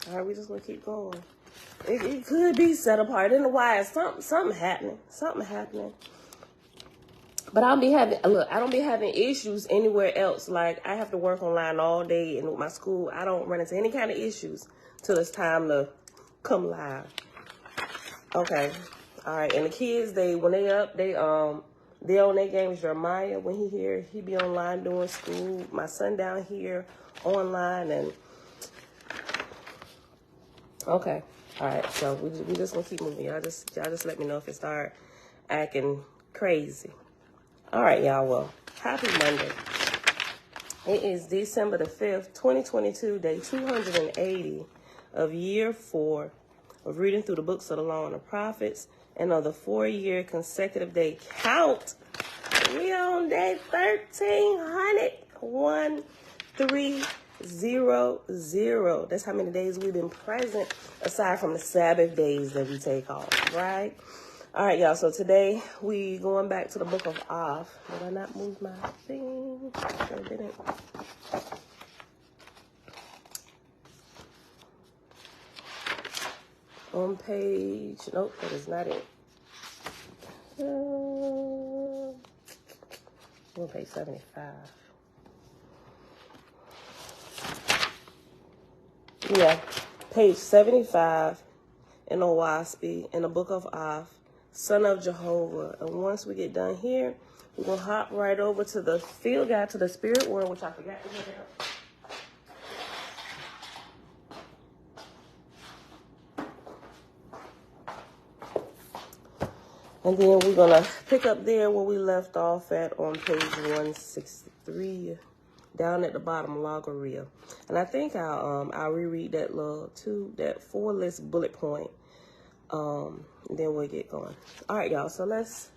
All right, we just gonna keep going. It could be set apart. In the wise, something happening. Something happening. But I don't be having issues anywhere else. Like, I have to work online all day, and with my school, I don't run into any kind of issues till it's time to come live. Okay. All right. And the kids, when they up, they on their games. Jeremiah, when he here, he be online doing school. My son down here online, and okay. All right. So we just gonna keep moving. Y'all just let me know if it start acting crazy. All right, y'all. Well, happy Monday. It is December the 5th, 2022, day 280 of year 4 of reading through the books of the law and the prophets, and of the 4-year consecutive day count. We on day 1300. That's how many days we've been present, aside from the Sabbath days that we take off, right? All right, y'all. So today we going back to the book of Oahspe. Did I not move my thing? Sure didn't. On page, nope, that is not it. On page 75. Yeah, page 75 in Oahspe, in the book of Oahspe, son of Jehovah. And once we get done here, we're going to hop right over to the field guide to the spirit world, which I forgot to look up. And then we're going to pick up there where we left off at on page 163, down at the bottom, Logorrhea. And I think I'll reread that that 4-list bullet point. And then we'll get going. All right, y'all. So let's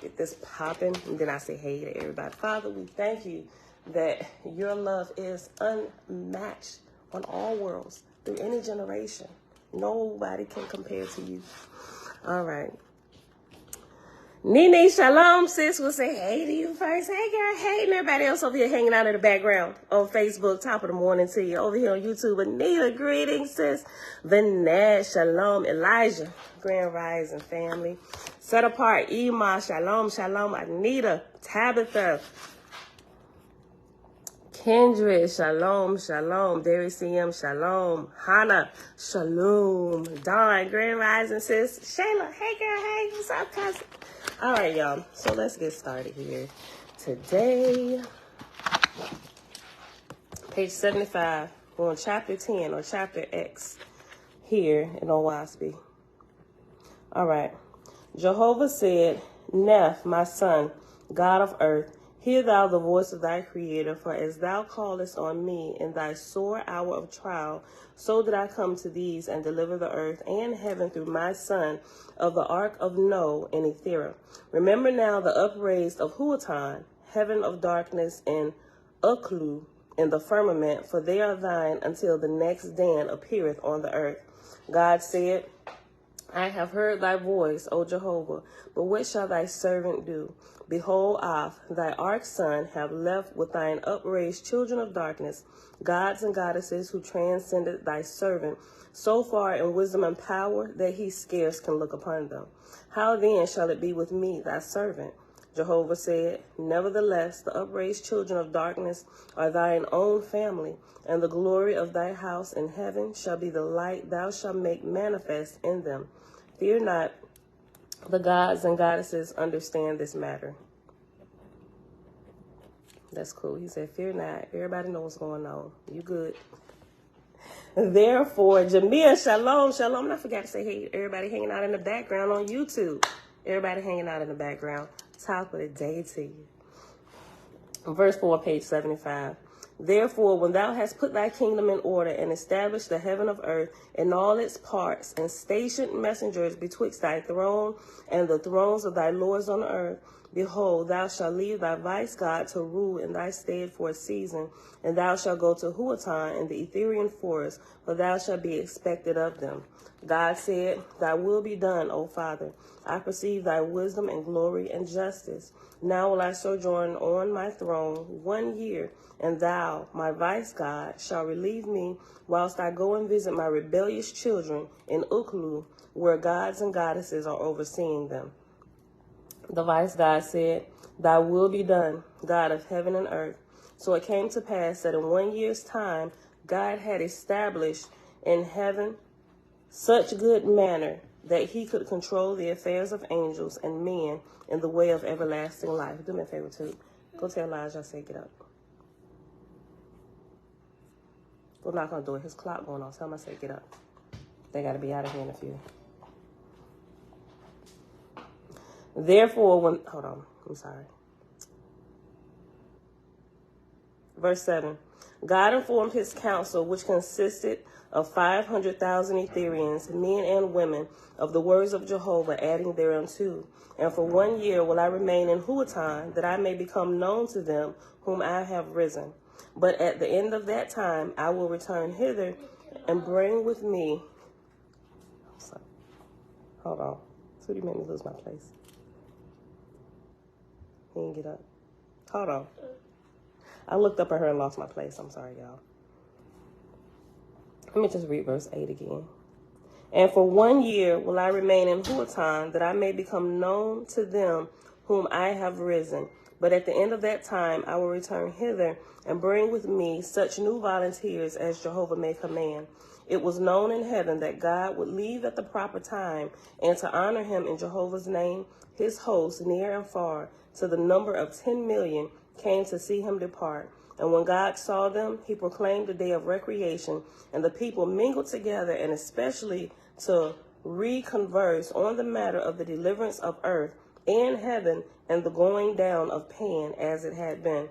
get this popping. And then I say hey to everybody. Father, we thank you that your love is unmatched on all worlds through any generation. Nobody can compare to you. All right. Nene, shalom, sis. We'll say hey to you first. Hey, girl. Hey, and everybody else over here hanging out in the background on Facebook. Top of the morning to you. Over here on YouTube. Anita, greetings, sis. Vanette, shalom. Elijah, Grand Rising family. Set apart, Ema, shalom, shalom. Anita, Tabitha, Kindred, shalom, shalom. Derry CM, shalom. Hannah, shalom. Dawn, Grand Rising, sis. Shayla, hey, girl. Hey, what's up, cousin? All right, y'all. So let's get started here. Today, page 75, we're on chapter 10 or chapter X here in Oahspe. All right. Jehovah said, Neph, my son, God of earth, hear thou the voice of thy creator, for as thou callest on me in thy sore hour of trial, so did I come to these and deliver the earth and heaven through my son of the ark of Noah and Ethera. Remember now the upraised of Huatan, heaven of darkness, and Uklu in the firmament, for they are thine until the next Dan appeareth on the earth. God said, I have heard thy voice, O Jehovah, but what shall thy servant do? Behold, thy ark son, have left with thine upraised children of darkness, gods and goddesses who transcended thy servant, so far in wisdom and power that he scarce can look upon them. How then shall it be with me, thy servant? Jehovah said, nevertheless, the upraised children of darkness are thine own family, and the glory of thy house in heaven shall be the light thou shalt make manifest in them. Fear not, the gods and goddesses understand this matter. That's cool. He said, fear not. Everybody knows what's going on. You good. Therefore, Jamia, shalom, shalom. And I forgot to say, hey, everybody hanging out in the background on YouTube. Everybody hanging out in the background. Top of the day to you. Verse 4, page 75. Therefore, when thou hast put thy kingdom in order and established the heaven of earth in all its parts, and stationed messengers betwixt thy throne and the thrones of thy lords on the earth, Behold, thou shalt leave thy vice god to rule in thy stead for a season, and thou shalt go to Huatan in the Etherian forest, for thou shalt be expected of them. God said, Thy will be done, O Father. I perceive thy wisdom and glory and justice. Now will I sojourn on my throne 1 year, and thou, my vice god, shalt relieve me, whilst I go and visit my rebellious children in Uklu, where gods and goddesses are overseeing them. The vice god said, Thy will be done, God of heaven and earth. So it came to pass that in 1 year's time, God had established in heaven such good manner that he could control the affairs of angels and men in the way of everlasting life. Do me a favor, too. Go tell Elijah I said get up. Go knock on the door. His clock going off. Tell him I said get up. They got to be out of here in a few. Therefore, hold on, I'm sorry. Verse 7. God informed his council, which consisted of 500,000 Etherians, men and women, of the words of Jehovah, adding thereunto. And for 1 year will I remain in Huatan, that I may become known to them whom I have risen. But at the end of that time I will return hither and bring with me. Hold on. So you made me lose my place. He didn't get up. Hold on. I looked up at her and lost my place. I'm sorry, y'all. Let me just read verse 8 again. And for 1 year will I remain in Huatan, that I may become known to them whom I have risen. But at the end of that time I will return hither and bring with me such new volunteers as Jehovah may command. It was known in heaven that God would leave at the proper time, and to honor him in Jehovah's name, his hosts near and far, to the number of 10 million, came to see him depart. And when God saw them, he proclaimed a day of recreation, and the people mingled together, and especially to reconverse on the matter of the deliverance of earth and heaven, and the going down of Pan as it had been.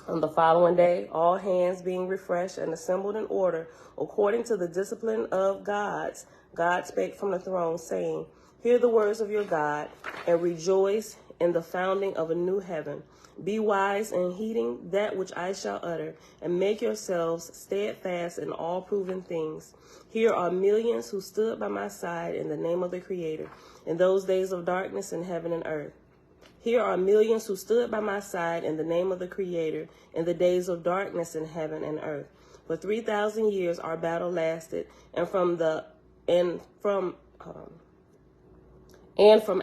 On the following day, all hands being refreshed and assembled in order, according to the discipline of gods, God spake from the throne, saying, Hear the words of your God, and rejoice in the founding of a new heaven. Be wise in heeding that which I shall utter, and make yourselves steadfast in all proven things. Here are millions who stood by my side in the name of the Creator, in those days of darkness in heaven and earth. Here are millions who stood by my side in the name of the Creator in the days of darkness in heaven and earth. For 3,000 years our battle lasted, and from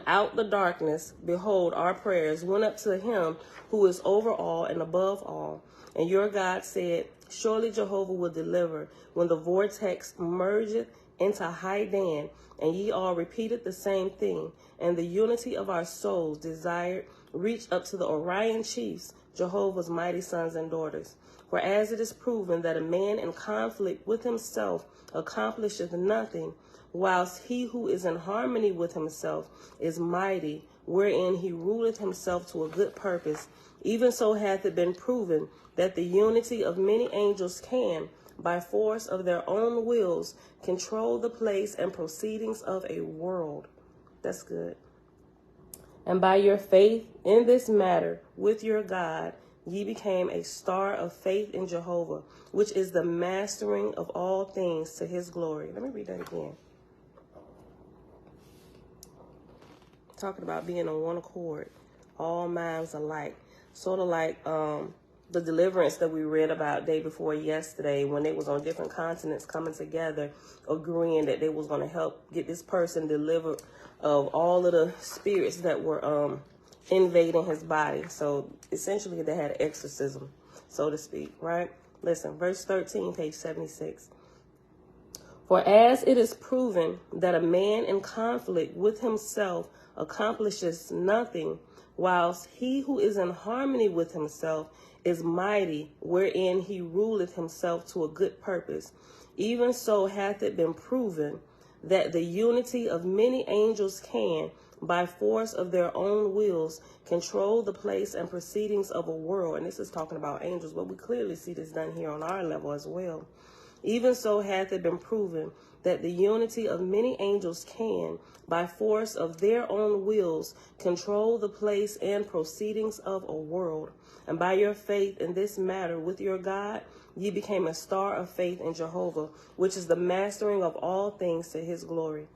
out the darkness, behold, our prayers went up to him who is over all and above all. And your God said, Surely Jehovah will deliver when the vortex mergeth into high Dan. And ye all repeated the same thing. And the unity of our souls desired reached up to the Orion chiefs, Jehovah's mighty sons and daughters. For as it is proven that a man in conflict with himself accomplisheth nothing, whilst he who is in harmony with himself is mighty, wherein he ruleth himself to a good purpose, even so hath it been proven that the unity of many angels can, by force of their own wills, control the place and proceedings of a world. That's good. And by your faith in this matter with your God, ye became a star of faith in Jehovah, which is the mastering of all things to his glory. Let me read that again. Talking about being on one accord, all minds alike. Sort of like the deliverance that we read about day before yesterday, when they was on different continents coming together, agreeing that they was going to help get this person delivered of all of the spirits that were invading his body. So essentially they had an exorcism, so to speak, right? Listen, verse 13, page 76. For as it is proven that a man in conflict with himself accomplishes nothing, whilst he who is in harmony with himself is mighty, wherein he ruleth himself to a good purpose. Even so hath it been proven that the unity of many angels can, by force of their own wills, control the place and proceedings of a world. And this is talking about angels, but we clearly see this done here on our level as well. Even so hath it been proven that the unity of many angels can, by force of their own wills, control the place and proceedings of a world. And by your faith in this matter with your God, ye became a star of faith in Jehovah, which is the mastering of all things to his glory.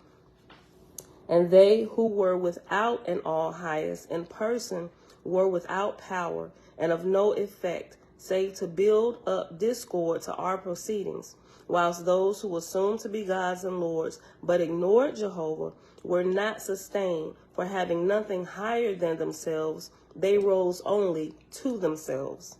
And they who were without an all-highest in person were without power and of no effect, save to build up discord to our proceedings, whilst those who assumed to be gods and lords, but ignored Jehovah, were not sustained, for having nothing higher than themselves, they rose only to themselves,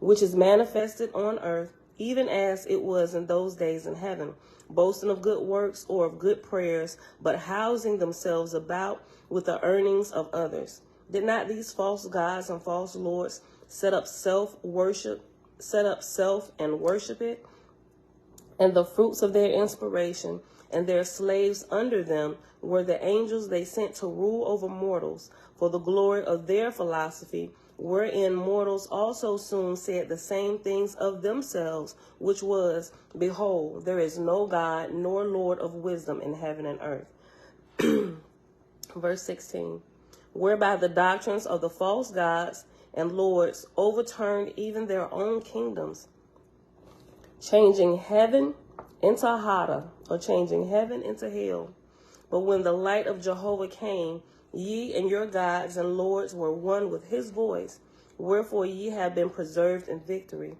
which is manifested on earth, even as it was in those days in heaven, boasting of good works or of good prayers, but housing themselves about with the earnings of others. Did not these false gods and false lords set up self and worship it? And the fruits of their inspiration and their slaves under them were the angels they sent to rule over mortals, for the glory of their philosophy, wherein mortals also soon said the same things of themselves, which was, behold, there is no God nor Lord of wisdom in heaven and earth. Verse 16, whereby the doctrines of the false gods and lords overturned even their own kingdoms, changing heaven into Hada, or changing heaven into hell. But when the light of Jehovah came, ye and your gods and lords were one with his voice, wherefore ye have been preserved in victory.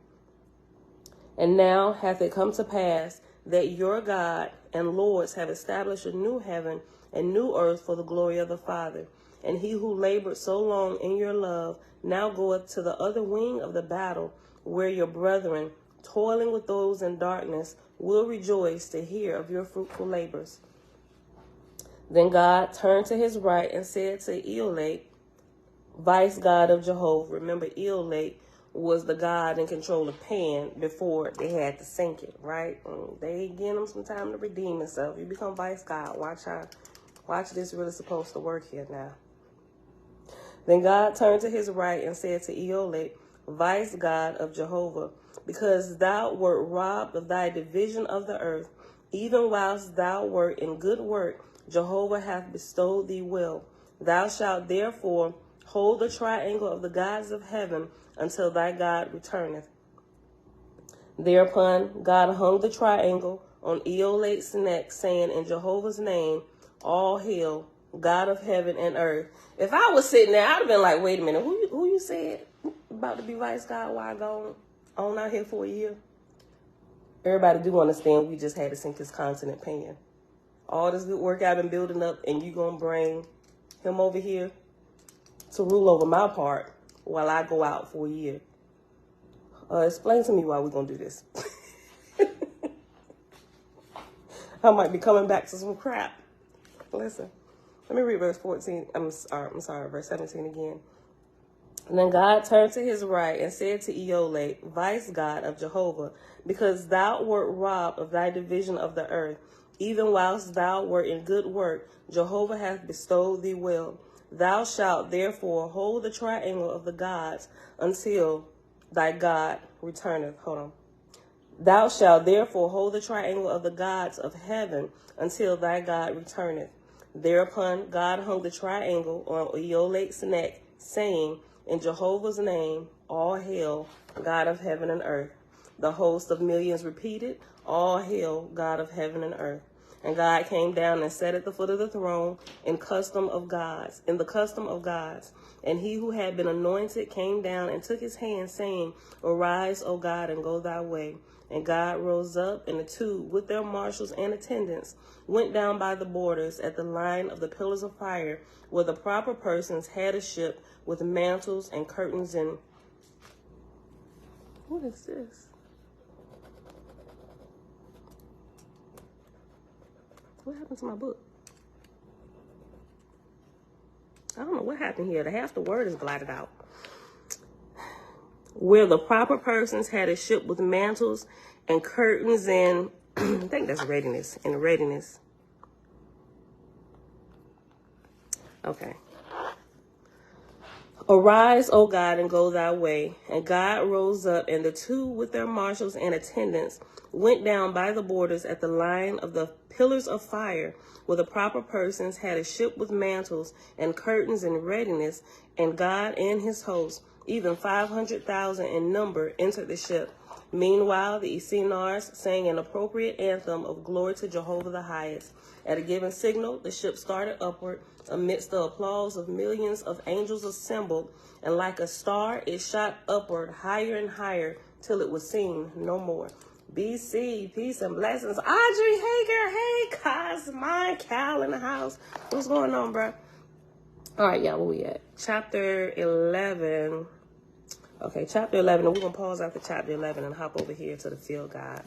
And now hath it come to pass that your God and lords have established a new heaven and new earth for the glory of the Father. And he who labored so long in your love now goeth to the other wing of the battle, where your brethren, toiling with those in darkness, will rejoice to hear of your fruitful labors. Then God turned to his right and said to Eolate, vice god of Jehovah. Remember, Eolate was the god in control of Pan before they had to sink it, right? And they gave him some time to redeem himself. You become vice god. Watch this really supposed to work here now. Then God turned to his right and said to Eolate, vice god of Jehovah, because thou wert robbed of thy division of the earth, even whilst thou wert in good work, Jehovah hath bestowed thee well. Thou shalt therefore hold the triangle of the gods of heaven until thy God returneth. Thereupon God hung the triangle on Eolate's neck, saying, in Jehovah's name, all hail, God of heaven and earth. If I was sitting there, I'd have been like, wait a minute, who you said about to be vice God while I gone on out here for a year? Everybody do understand we just had to sink his continent Pan. All this good work I've been building up, and you gonna bring him over here to rule over my part while I go out for a year. Explain to me why we're gonna do this. I might be coming back to some crap. Listen, let me read verse 14. I'm sorry, verse 17 again. And then God turned to his right and said to Eolate, vice god of Jehovah, because thou wert robbed of thy division of the earth, even whilst thou wert in good work, Jehovah hath bestowed thee well. Thou shalt therefore hold the triangle of the gods until thy God returneth. Thou shalt therefore hold the triangle of the gods of heaven until thy God returneth. Thereupon God hung the triangle on Eolate's neck, saying, in Jehovah's name, all hail, God of heaven and earth. The host of millions repeated, all hail, God of heaven and earth. And God came down and sat at the foot of the throne in the custom of gods. And he who had been anointed came down and took his hand, saying, arise, O God, and go thy way. And God rose up, and the two, with their marshals and attendants, went down by the borders at the line of the pillars of fire, where the proper persons had a ship with mantles and curtains and... What is this? What happened to my book? I don't know what happened here. Half the word is blotted out. Where the proper persons had a ship with mantles and curtains and... I think that's readiness. And readiness. Okay. Arise, O God, and go thy way. And God rose up, and the two with their marshals and attendants went down by the borders at the line of the pillars of fire, where the proper persons had a ship with mantles and curtains in readiness, and God and his host, even 500,000 in number, entered the ship. Meanwhile, the Essenars sang an appropriate anthem of glory to Jehovah the highest. At a given signal, the ship started upward amidst the applause of millions of angels assembled, and like a star, it shot upward higher and higher till it was seen no more. BC, peace and blessings. Audrey Hager, hey, Cosmine, Cal in the house. What's going on, bro? All right, y'all, where we at? Chapter 11. Okay, chapter 11, and we're going to pause after chapter 11 and hop over here to the field guide.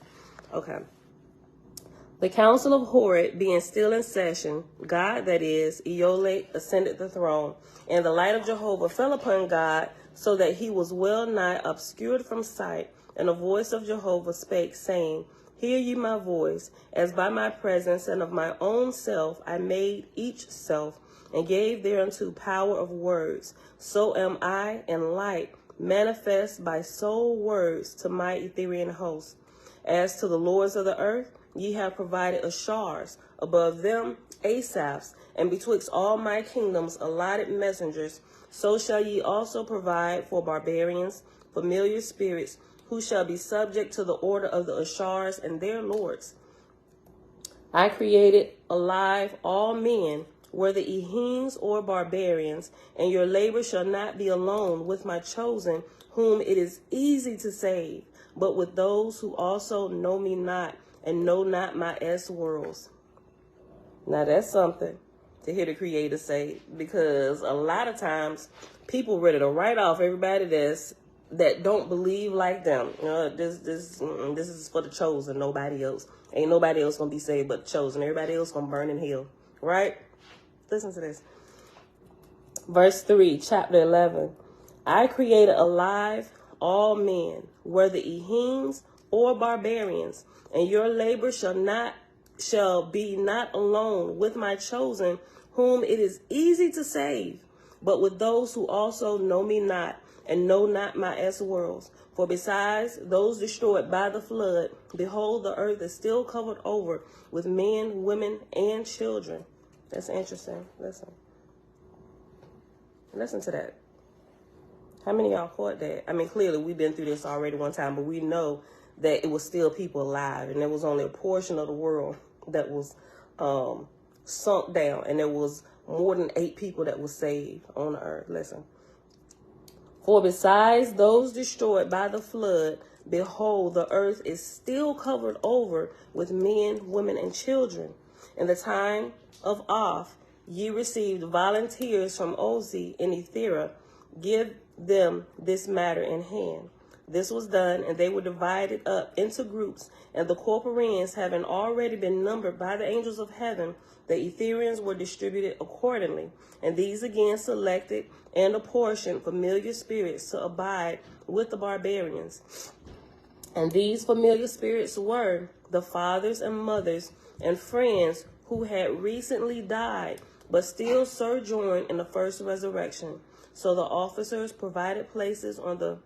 Okay. The council of Horeb being still in session, God, that is, Eolate, ascended the throne, and the light of Jehovah fell upon God, so that he was well nigh obscured from sight. And a voice of Jehovah spake, saying, Hear ye my voice, as by my presence and of my own self I made each self, and gave thereunto power of words. So am I, and light, manifest by sole words to my Ethereal host. As to the lords of the earth, ye have provided ashars, above them Asaphs, and betwixt all my kingdoms allotted messengers. So shall ye also provide for barbarians, familiar spirits, who shall be subject to the order of the ashars and their lords. I created alive all men, whether Ehenes or barbarians, and your labor shall not be alone with my chosen, whom it is easy to save, but with those who also know me not, and know not my worlds. Now that's something to hear the Creator say, because a lot of times people ready to write off everybody that don't believe like them. You know, this is for the chosen, nobody else. Ain't nobody else gonna be saved but the chosen. Everybody else gonna burn in hell, right? Listen to this. Verse 3, chapter 11. I created alive all men, whether Ehenes or barbarians, and your labor shall be not alone with my chosen, whom it is easy to save, but with those who also know me not, and know not my worlds. For besides those destroyed by the flood, behold, the earth is still covered over with men, women, and children. That's interesting. Listen to that. How many of y'all caught that? I mean, clearly we've been through this already one time, but we know that it was still people alive, and there was only a portion of the world that was sunk down, and there was more than 8 people that was saved on the earth. Listen. For besides those destroyed by the flood, behold, the earth is still covered over with men, women, and children. In the time of Oahspe, ye received volunteers from Oahspe and Ethera. Give them this matter in hand. This was done, and they were divided up into groups, and the corporans, having already been numbered by the angels of heaven, the Etherians were distributed accordingly, and these again selected and apportioned familiar spirits to abide with the barbarians. And these familiar spirits were the fathers and mothers and friends who had recently died, but still sojourned in the first resurrection. So the officers provided places on the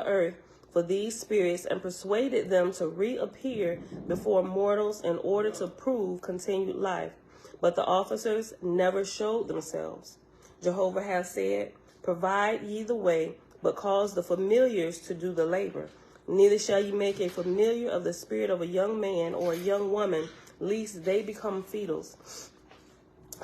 earth for these spirits, and persuaded them to reappear before mortals in order to prove continued life. But the officers never showed themselves. Jehovah hath said, Provide ye the way, but cause the familiars to do the labor. Neither shall ye make a familiar of the spirit of a young man or a young woman, lest they become fetals.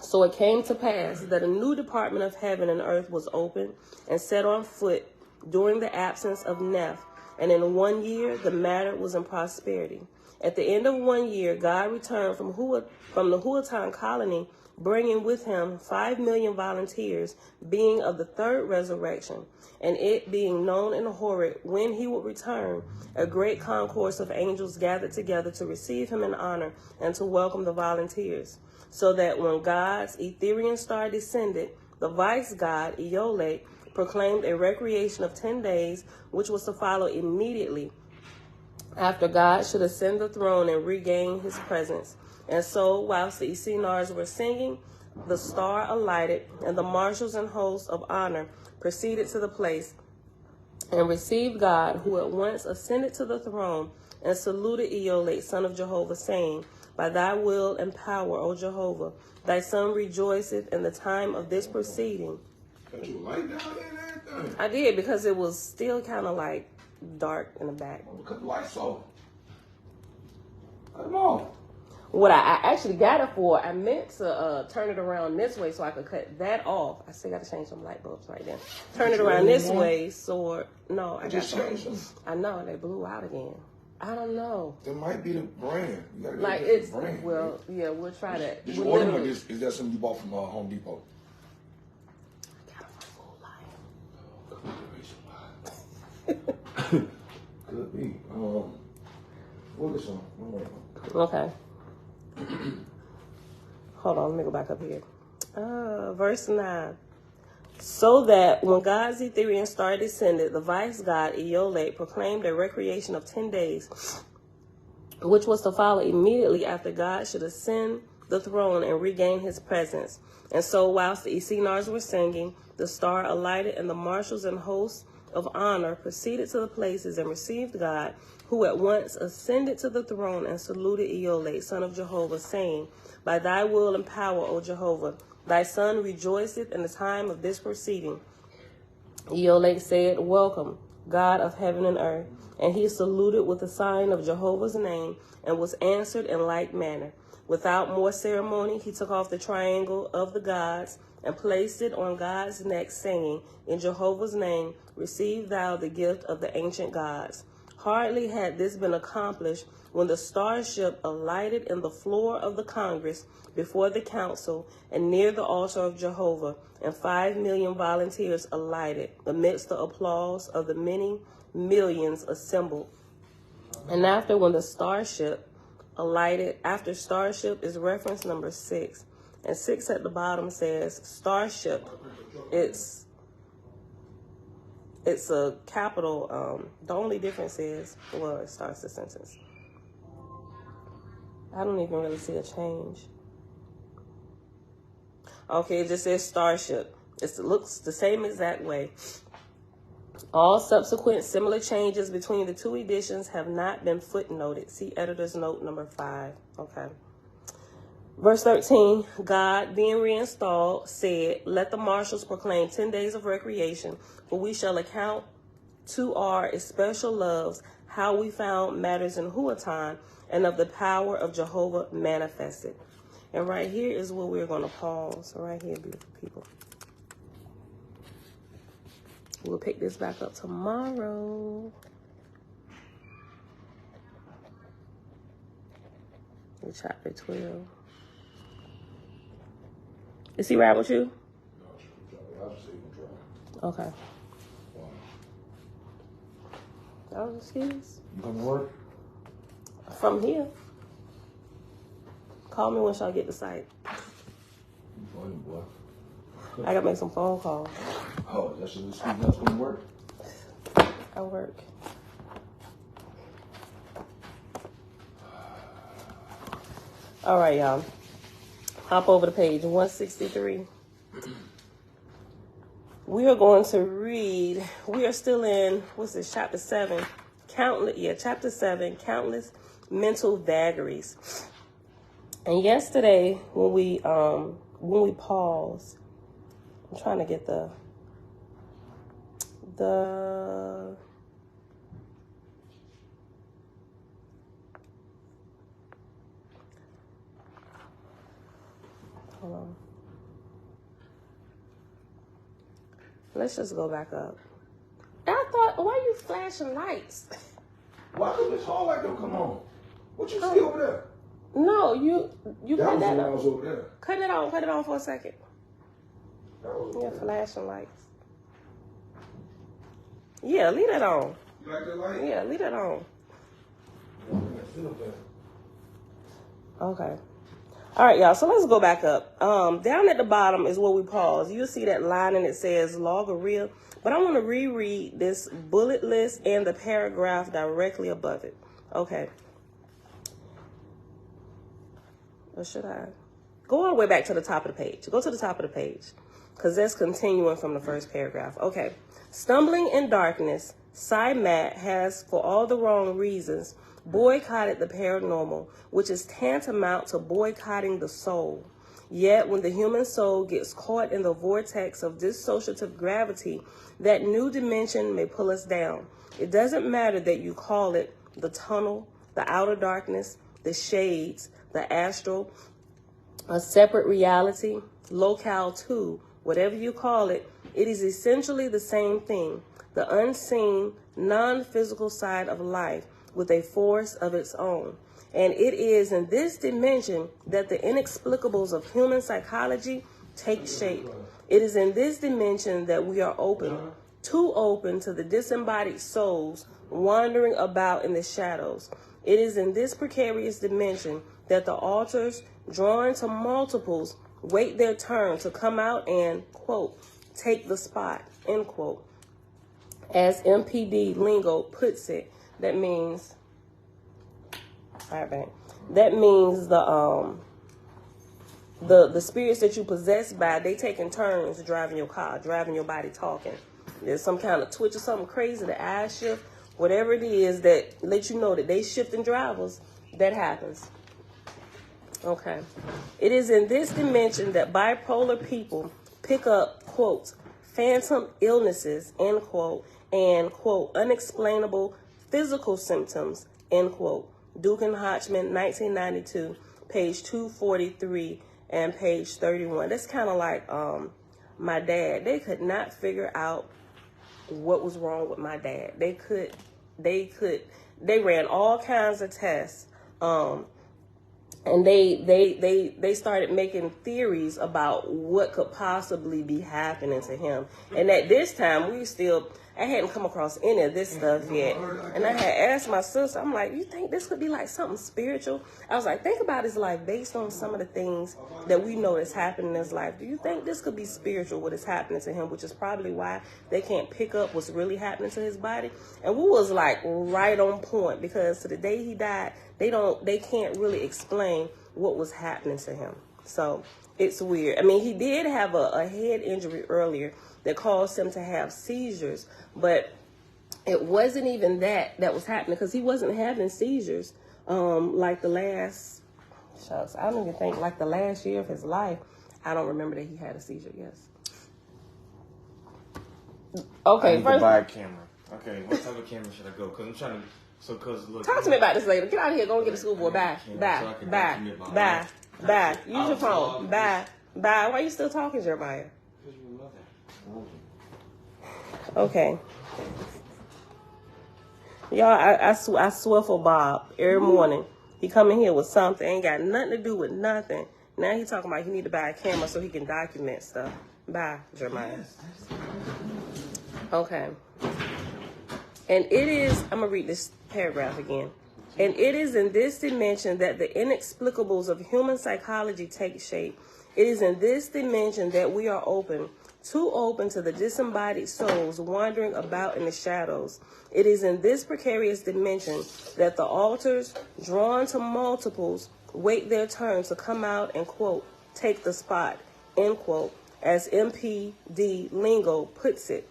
So it came to pass that a new department of heaven and earth was opened and set on foot during the absence of Neph, and in 1 year the matter was in prosperity. At the end of 1 year, God returned from the Huatan colony, bringing with him 5 million volunteers, being of the third resurrection. And it being known in Horeb when he would return, a great concourse of angels gathered together to receive him in honor and to welcome the volunteers. So that when God's Etherian star descended, the vice god, Eolate, proclaimed a recreation of 10 days, which was to follow immediately after God should ascend the throne and regain his presence. And so, whilst the Essenars were singing, the star alighted, and the marshals and hosts of honor proceeded to the place and received God, who at once ascended to the throne, and saluted Eolate, son of Jehovah, saying, By thy will and power, O Jehovah, thy son rejoiceth in the time of this proceeding. Got you light down there and everything? I did, because it was still kind of like dark in the back. Well, cut the lights off. Cut them off. What I actually got it for, I meant to turn it around this way so I could cut that off. I still got to change some light bulbs right there. Turn it around this way so, no, I just changed them. I know, they blew out again. I don't know. That might be the brand. You gotta get Like the brand. Well, yeah, we'll try that. Did you order them, or is that something you bought from Home Depot? Could be. What is some? Okay. Hold on, let me go back up here. Verse 9. So that when God's Ethereal star descended, the vice god Eolate proclaimed a recreation of 10 days, which was to follow immediately after God should ascend the throne and regain his presence. And so whilst the Esenars were singing, the star alighted, and the marshals and hosts of honor proceeded to the places and received God, who at once ascended to the throne and saluted Eolate, son of Jehovah, saying, By thy will and power, O Jehovah, thy son rejoiceth in the time of this proceeding. Eolate said, Welcome, God of heaven and earth. And he saluted with the sign of Jehovah's name, and was answered in like manner. Without more ceremony, he took off the triangle of the gods and placed it on God's neck, saying, In Jehovah's name, receive thou the gift of the ancient gods. Hardly had this been accomplished when the starship alighted in the floor of the Congress before the council and near the altar of Jehovah, and 5 million volunteers alighted amidst the applause of the many millions assembled. And after, when the starship alighted, after starship is reference number 6, and 6 at the bottom says starship. It's a capital. The only difference is, well, it starts the sentence. I don't even really see a change. Okay, it just says starship. It looks the same exact way. All subsequent similar changes between the two editions have not been footnoted. See editor's note number 5. Okay. Verse 13, God, being reinstalled, said, Let the marshals proclaim 10 days of recreation, for we shall account to our especial loves how we found matters in Huatan, and of the power of Jehovah manifested. And right here is where we're going to pause. So right here, beautiful people. We'll pick this back up tomorrow. In chapter 12. Is he right with you? Okay. That was excuse. You come to work? From here. Call me once y'all get the site. You funny, boy. I gotta make some phone calls. Oh, that's an excuse not to come to work? I work. All right, y'all. Hop over to page 163. We are going to read, we are still in, what's this, chapter 7. Chapter 7, Countless Mental Vagaries. And yesterday, when we paused, I'm trying to get the hold on. Let's just go back up. I thought, why are you flashing lights? Why does this hall light don't come on? What you see over there? No, you cut that was on. over there. Cut it on for a second. Yeah, flashing lights. Yeah, leave that on. You like that light? Yeah, leave that on. Okay. All right, y'all. So let's go back up. Down at the bottom is where we pause. You'll see that line and it says Logaria. But I want to reread this bullet list and the paragraph directly above it. Okay. Or should I? Go all the way back to the top of the page. Go to the top of the page, because that's continuing from the first paragraph. Okay. Stumbling in darkness, Matt has, for all the wrong reasons, boycotted the paranormal, which is tantamount to boycotting the soul. Yet, when the human soul gets caught in the vortex of dissociative gravity, that new dimension may pull us down. It doesn't matter that you call it the tunnel, the outer darkness, the shades, the astral, a separate reality, locale 2, whatever you call it, it is essentially the same thing, the unseen, non-physical side of life with a force of its own. And it is in this dimension that the inexplicables of human psychology take shape. It is in this dimension that we are open, too open to the disembodied souls wandering about in the shadows. It is in this precarious dimension that the altars, drawn to multiples, wait their turn to come out and, quote, take the spot, end quote. As MPD lingo puts it, that means, all right, that means the spirits that you possess by, they taking turns driving your car, driving your body, talking. There's some kind of twitch or something crazy, the eye shift, whatever it is that lets you know that they shifting drivers, that happens. Okay. It is in this dimension that bipolar people pick up, quote, phantom illnesses, end quote, and, quote, unexplainable physical symptoms, end quote. Duke and Hodgman, 1992, page 243 and page 31. That's kind of like my dad. They could not figure out what was wrong with my dad. They ran all kinds of tests. And they started making theories about what could possibly be happening to him. And at this time, I hadn't come across any of this stuff yet. And I had asked my sister, I'm like, you think this could be like something spiritual? I was like, think about his life based on some of the things that we know that's happening in his life. Do you think this could be spiritual, what is happening to him, which is probably why they can't pick up what's really happening to his body? And we was like right on point, because to the day he died, they can't really explain what was happening to him. So it's weird. I mean, he did have a head injury earlier that caused him to have seizures, but it wasn't even that was happening, because he wasn't having seizures like the last, I don't even think, like the last year of his life. I don't remember that he had a seizure, yes. Okay, I need to buy a camera. Okay, what type of camera should I go? Because I'm trying to... look, talk to me about this later. Get out of here. Go and get a schoolboy. Bye. Use your phone. Bye. Why are you still talking, Jeremiah? Okay. Y'all, I swiffle Bob every morning. He come in here with something. Ain't got nothing to do with nothing. Now he talking about he need to buy a camera so he can document stuff. Bye, Jeremiah. Okay. And it is, I'm going to read this paragraph again. And it is in this dimension that the inexplicables of human psychology take shape. It is in this dimension that we are open, too open to the disembodied souls wandering about in the shadows. It is in this precarious dimension that the altars, drawn to multiples, wait their turn to come out and, quote, take the spot, end quote, as MPD lingo puts it.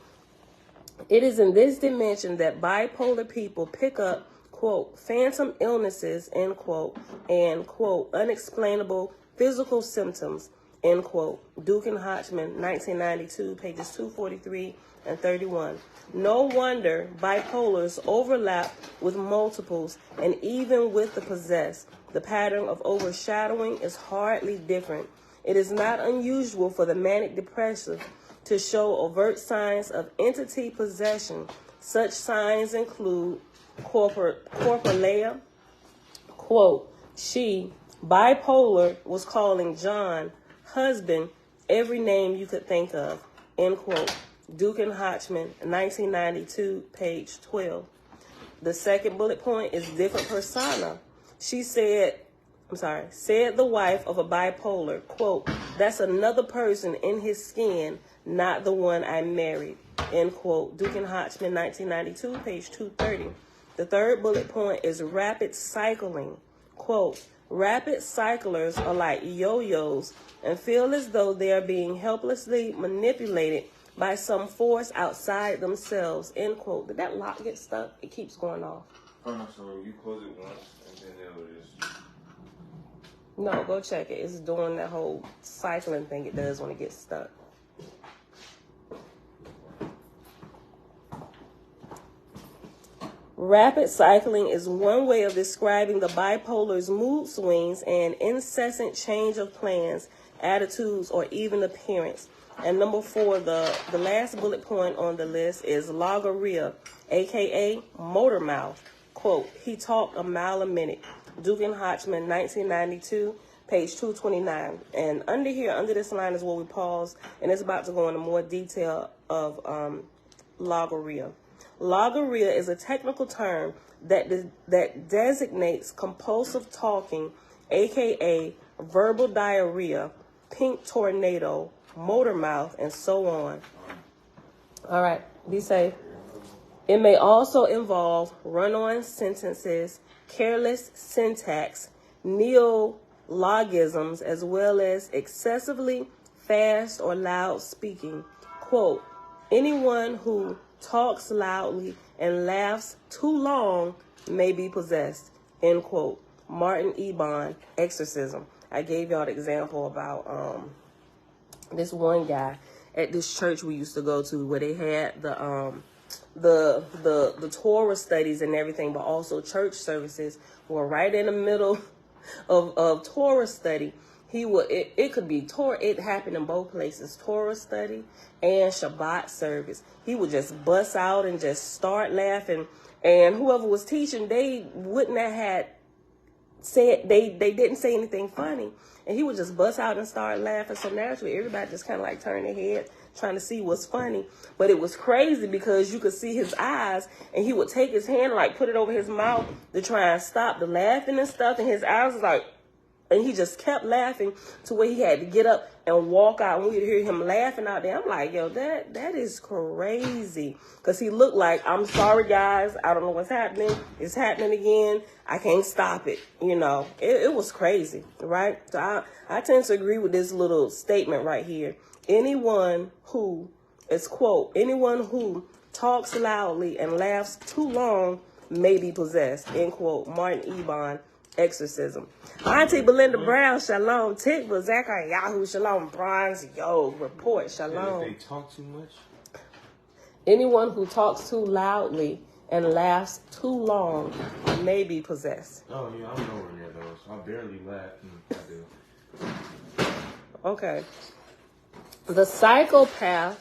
It is in this dimension that bipolar people pick up, quote, phantom illnesses, end quote, and, quote, unexplainable physical symptoms, end quote. Duke and Hodgman, 1992, pages 243 and 31. No wonder bipolars overlap with multiples, and even with the possessed, the pattern of overshadowing is hardly different. It is not unusual for the manic depressive to show overt signs of entity possession. Such signs include corporelia, quote, she, bipolar, was calling John, husband, every name you could think of, end quote. Duke and Hodgman, 1992, page 12. The second bullet point is different persona. She said the wife of a bipolar, quote, that's another person in his skin, not the one I married, end quote. Duke and Hodgman, 1992, page 230. The third bullet point is rapid cycling. Quote, rapid cyclers are like yo-yos and feel as though they are being helplessly manipulated by some force outside themselves, end quote. Did that lock get stuck? It keeps going off. Oh, no, so you close it once, and then it'll just... No, go check it. It's doing that whole cycling thing it does when it gets stuck. Rapid cycling is one way of describing the bipolar's mood swings and incessant change of plans, attitudes, or even appearance. And number 4, the last bullet point on the list is logorrhea, a.k.a. motor mouth. Quote, he talked a mile a minute. Duke and Hodgman, 1992, page 229. And under this line is where we pause, and it's about to go into more detail of logorrhea. Logorrhea is a technical term that designates compulsive talking, aka verbal diarrhea, pink tornado, motor mouth, and so on. All right, be safe. It may also involve run-on sentences, careless syntax, neologisms, as well as excessively fast or loud speaking. Quote, anyone who talks loudly and laughs too long may be possessed, end quote. Martin Ebon, Exorcism. I gave y'all the example about this one guy at this church we used to go to where they had the Torah studies and everything, but also church services were right in the middle of Torah study. It could be Torah. It happened in both places, Torah study and Shabbat service. He would just bust out and just start laughing, and whoever was teaching, they wouldn't have had said they didn't say anything funny, and he would just bust out and start laughing. So naturally, everybody just kind of like turned their head trying to see what's funny. But it was crazy because you could see his eyes, and he would take his hand and like put it over his mouth to try and stop the laughing and stuff, and his eyes was like. And he just kept laughing to where he had to get up and walk out. And we'd hear him laughing out there. I'm like, yo, that is crazy. Because he looked like, I'm sorry, guys. I don't know what's happening. It's happening again. I can't stop it. You know, it was crazy, right? So I tend to agree with this little statement right here. Anyone who, it's quote, anyone who talks loudly and laughs too long may be possessed, end quote. Martin Ebon, Exorcism. Auntie Belinda Brown, shalom. Tikva, Zachary, Yahoo, shalom. Bronze, yo, report, shalom. If they talk too much? Anyone who talks too loudly and laughs too long may be possessed. Oh, yeah, I'm nowhere near those. I barely laugh. I do. Okay. The psychopath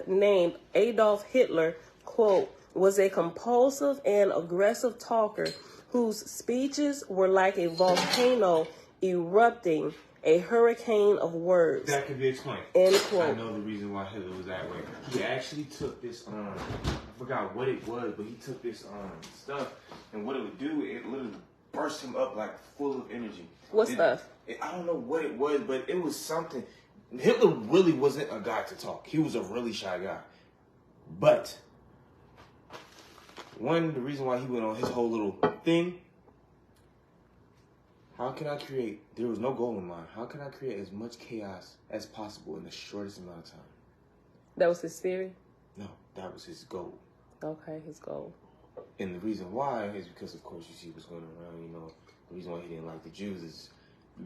named Adolf Hitler, quote, was a compulsive and aggressive talker whose speeches were like a volcano erupting, a hurricane of words. That can be explained. End quote. I know the reason why Hitler was that way. He actually took this, I forgot what it was, but he took this stuff, and what it would do, it literally burst him up like full of energy. What stuff? I don't know what it was, but it was something. Hitler really wasn't a guy to talk. He was a really shy guy. But the reason why he went on his whole little thing, how can I create, there was no goal in mind, how can I create as much chaos as possible in the shortest amount of time? That was his theory? No, that was his goal. Okay, his goal. And the reason why is because, of course, you see what's going around, you know, the reason why he didn't like the Jews is,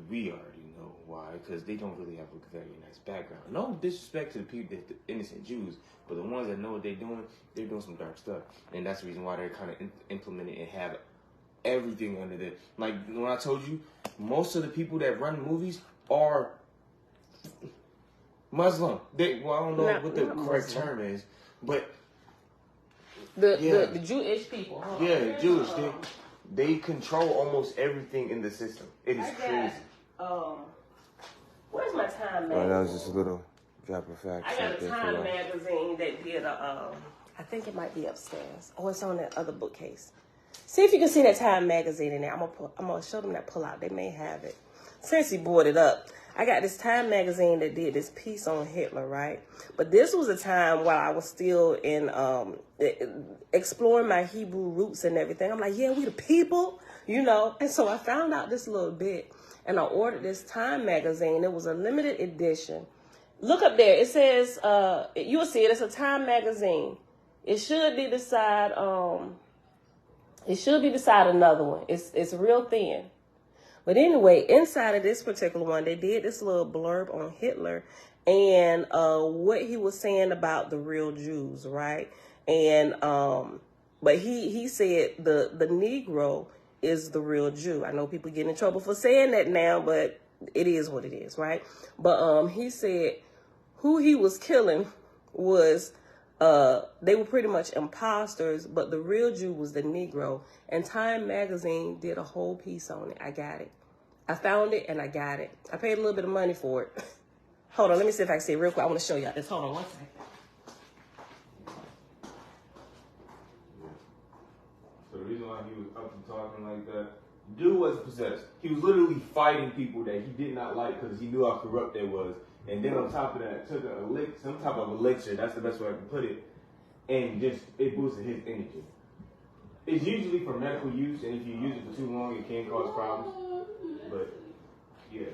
we already know why, because they don't really have a very nice background. No disrespect to the people, the innocent Jews, but the ones that know what they're doing some dark stuff. And that's the reason why they're kind of implemented and have everything under there. Like when I told you, most of the people that run movies are Muslim. I don't know what the correct term is, but the Jewish people. Yeah, Jewish. They control almost everything in the system. It is crazy. Where's my Time magazine? Oh, that was just a little drop of facts. I got a Time magazine that did I think it might be upstairs. Oh, it's on that other bookcase. See if you can see that Time magazine in there. I'm gonna show them that pull out. They may have it. Since he brought it up, I got this Time magazine that did this piece on Hitler, right? But this was a time while I was still in exploring my Hebrew roots and everything. I'm like, yeah, we the people, you know. And so I found out this little bit, and I ordered this Time magazine. It was a limited edition. Look up there. It says, you'll see it. It's a Time magazine. It should be beside another one. It's real thin. But anyway, inside of this particular one, they did this little blurb on Hitler and what he was saying about the real Jews, right? And but he said the Negro is the real Jew. I know people get in trouble for saying that now, but it is what it is, right? But he said who he was killing was they were pretty much imposters, but the real Jew was the Negro. And Time magazine did a whole piece on it. I got it. I found it and I got it. I paid a little bit of money for it. Hold on, let me see if I can see it real quick. I want to show y'all this. Hold on one second. So the reason why he was up and talking like that, dude wasn't possessed. He was literally fighting people that he did not like because he knew how corrupt they was. And then on top of that, took some type of elixir, that's the best way I can put it, and just, it boosted his energy. It's usually for medical use, and if you use it for too long, it can cause problems. But, yeah.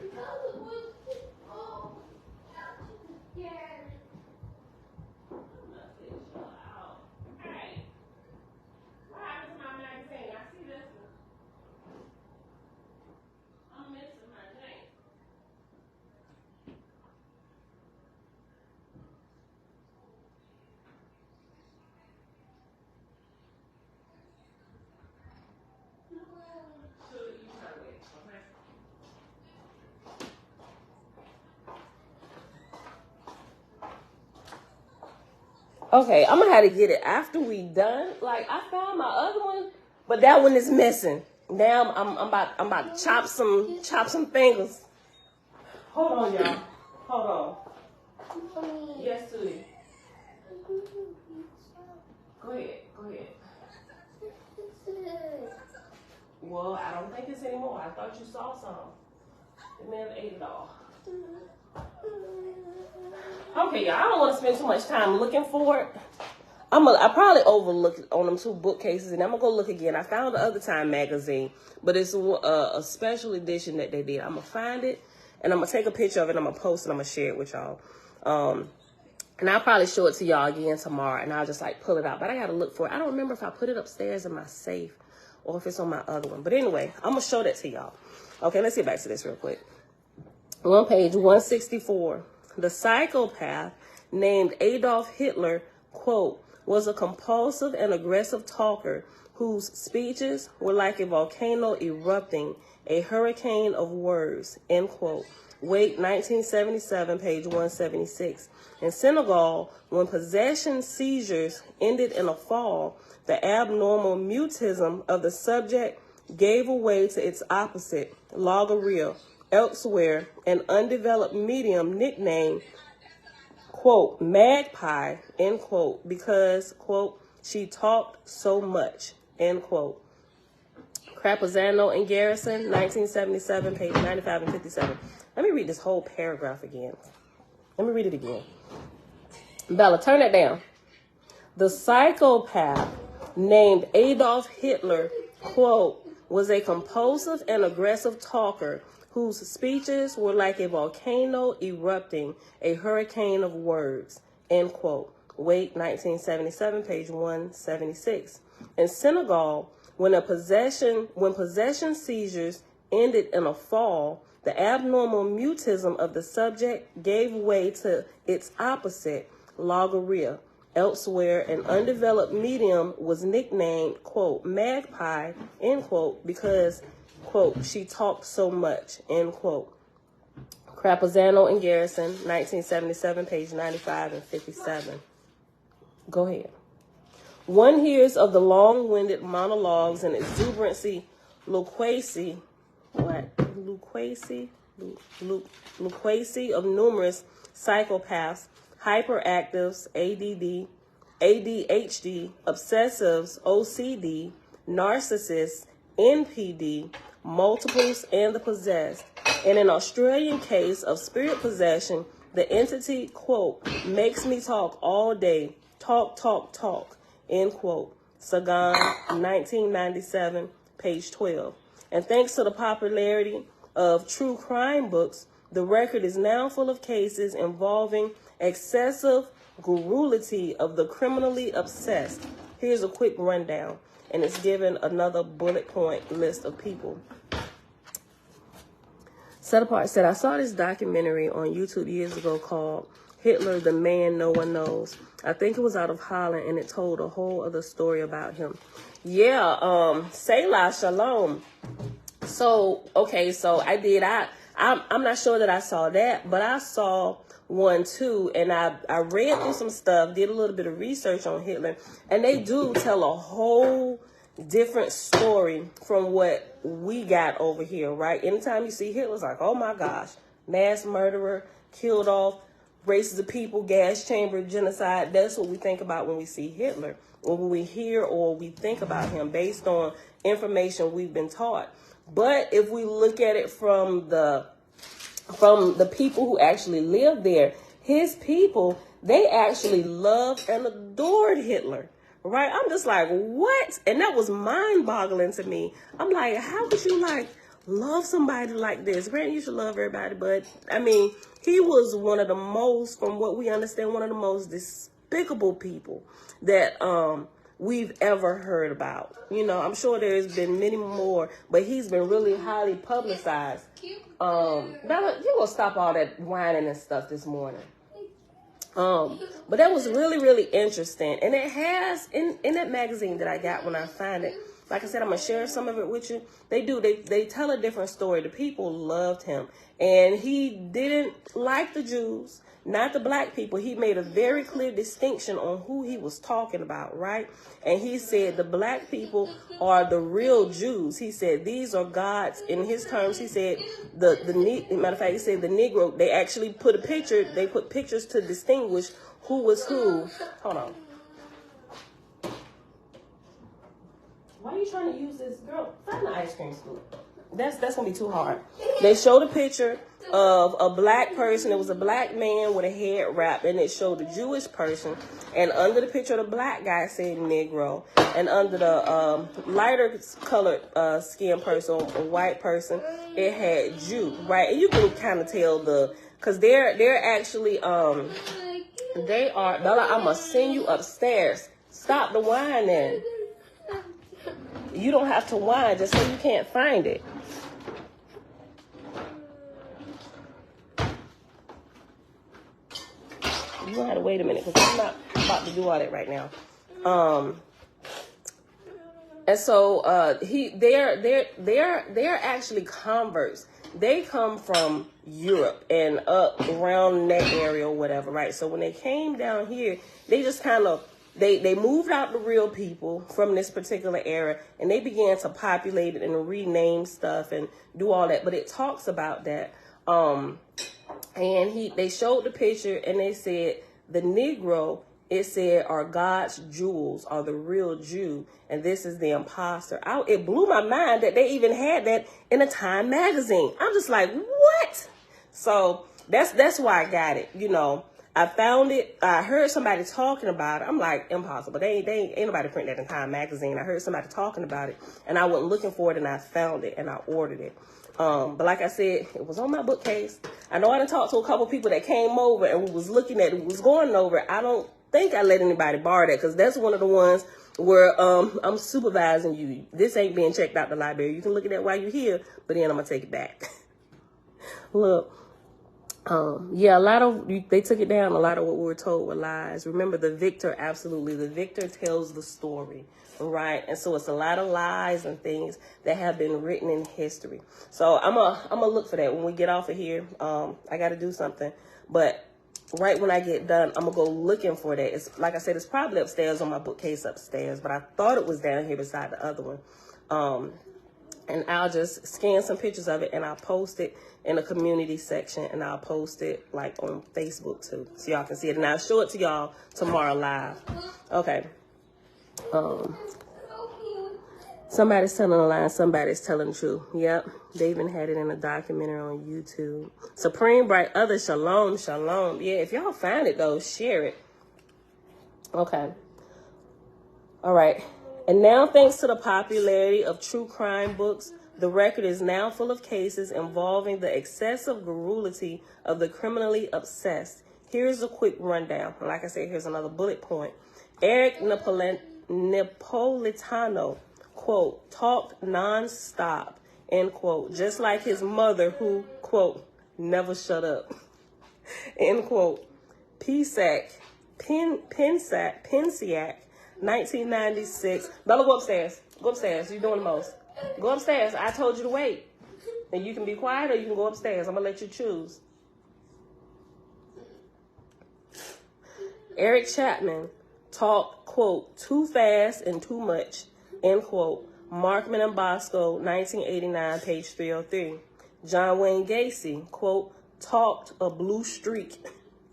Okay, I'm gonna have to get it after we done. Like, I found my other one, but that one is missing. Now I'm about to chop some fingers. Hold on, y'all. Hold on. Yes, sweetie. Go ahead. Well, I don't think it's anymore. I thought you saw some. The man ate it all. Okay, y'all, I don't want to spend too much time looking for it. I probably overlooked on them two bookcases, and I'm going to go look again. I found the other Time magazine, but it's a special edition that they did. I'm going to find it, and I'm going to take a picture of it, and I'm going to post it, I'm going to share it with y'all. And I'll probably show it to y'all again tomorrow, and I'll just, like, pull it out. But I got to look for it. I don't remember if I put it upstairs in my safe or if it's on my other one. But anyway, I'm going to show that to y'all. Okay, let's get back to this real quick. On page 164, the psychopath named Adolf Hitler, quote, was a compulsive and aggressive talker whose speeches were like a volcano erupting, a hurricane of words, end quote. Wait, 1977, page 176. In Senegal, when possession seizures ended in a fall, the abnormal mutism of the subject gave way to its opposite, logorrhea. Elsewhere, an undeveloped medium nicknamed, quote, magpie, end quote, because, quote, she talked so much, end quote. Crapazano and Garrison, 1977, page 95 and 57. Let me read this whole paragraph again. Let me read it again. Bella, turn that down. The psychopath named Adolf Hitler, quote, was a compulsive and aggressive talker whose speeches were like a volcano erupting, a hurricane of words, end quote. Wait, 1977, page 176. In Senegal, when possession seizures ended in a fall, the abnormal mutism of the subject gave way to its opposite, logorrhea. Elsewhere, an undeveloped medium was nicknamed, quote, magpie, end quote, because, quote, she talked so much, end quote. Crapazano and Garrison, 1977, page 95 and 57. Go ahead. One hears of the long-winded monologues and exuberancy, loquacy of numerous psychopaths, hyperactives, ADHD, obsessives, OCD, narcissists, NPD, multiples, and the possessed. In an Australian case of spirit possession, the entity, quote, makes me talk all day. Talk, talk, talk, end quote. Sagan, 1997, page 12. And thanks to the popularity of true crime books, the record is now full of cases involving excessive garrulity of the criminally obsessed. Here's a quick rundown, and it's given another bullet point list of people. Set Apart said, I saw this documentary on YouTube years ago called Hitler, the Man No One Knows. I think it was out of Holland, and it told a whole other story about him. Yeah, Selah Shalom. So, okay, so I'm not sure that I saw that, but I saw one too, and I read through some stuff, did a little bit of research on Hitler, and they do tell a whole different story from what we got over here, right? Anytime you see Hitler, it's like, oh my gosh, mass murderer, killed off races of people, gas chamber, genocide. That's what we think about when we see Hitler, or when we hear or we think about him based on information we've been taught. But if we look at it from the people who actually lived there, his people, they actually loved and adored Hitler. Right? I'm just like, what? And that was mind-boggling to me. I'm like, how could you, like, love somebody like this? Granted, you should love everybody, but, I mean, he was one of the most, from what we understand, one of the most despicable people that we've ever heard about. You know, I'm sure there's been many more, but he's been really highly publicized. Bella, you gonna stop all that whining and stuff this morning. But that was really, really interesting. And it has, in that magazine that I got when I find it, like I said, I'm going to share some of it with you. They tell a different story. The people loved him. And he didn't like the Jews, not the black people. He made a very clear distinction on who he was talking about, right? And he said the black people are the real Jews. He said these are gods. In his terms, he said matter of fact, he said the Negro, they actually put a picture, they put pictures to distinguish who was who. Hold on. Why are you trying to use this? Girl, find the ice cream scoop. That's going to be too hard. They showed a picture of a black person. It was a black man with a head wrap, and it showed a Jewish person. And under the picture of the black guy said Negro. And under the lighter colored skin person, a white person, it had Jew, right? And you can kind of tell because they're actually, they are, Bella, I'm going to send you upstairs. Stop the whining. You don't have to whine just so you can't find it. You gonna have to wait a minute because I'm not about to do all that right now. And so they're actually converts. They come from Europe and up around that area or whatever, right? So when they came down here, they just kind of They moved out the real people from this particular era, and they began to populate it and rename stuff and do all that. But it talks about that. And they showed the picture, and they said the Negro, it said, are God's jewels, are the real Jew, and this is the imposter. It blew my mind that they even had that in a Time magazine. I'm just like, what? So that's why I got it, you know. I found it. I heard somebody talking about it. I'm like, impossible. Ain't nobody print that in Time magazine. I heard somebody talking about it, and I went looking for it, and I found it, and I ordered it. But like I said, it was on my bookcase. I know I done talked to a couple people that came over and we was looking at it, was going over it. I don't think I let anybody borrow that because that's one of the ones where I'm supervising you. This ain't being checked out the library. You can look at that while you're here, but then I'm going to take it back. Look. Yeah, they took it down. A lot of what we were told were lies. Remember, the victor tells the story, right? And so it's a lot of lies and things that have been written in history. So I'm gonna look for that when we get off of here. I got to do something, but right when I get done, I'm gonna go looking for that. It's like I said, it's probably upstairs on my bookcase upstairs, but I thought it was down here beside the other one. And I'll just scan some pictures of it and I'll post it in the community section, and I'll post it like on Facebook too, so y'all can see it. And I'll show it to y'all tomorrow live. Okay. Somebody's telling a lie, somebody's telling the truth. Yep, they even had it in a documentary on YouTube. Supreme Bright Other, shalom, shalom. Yeah, if y'all find it, though, share it. Okay. All right. And now, thanks to the popularity of true crime books, the record is now full of cases involving the excessive garrulity of the criminally obsessed. Here's a quick rundown. Like I said, here's another bullet point. Eric Napolitano, quote, talked nonstop, end quote, just like his mother who, quote, never shut up, end quote. Pensiak, 1996. Bella, go upstairs. Go upstairs. You're doing the most. Go upstairs. I told you to wait. And you can be quiet or you can go upstairs. I'm going to let you choose. Eric Chapman talked, quote, too fast and too much, end quote. Markman and Bosco, 1989, page 303. John Wayne Gacy, quote, talked a blue streak,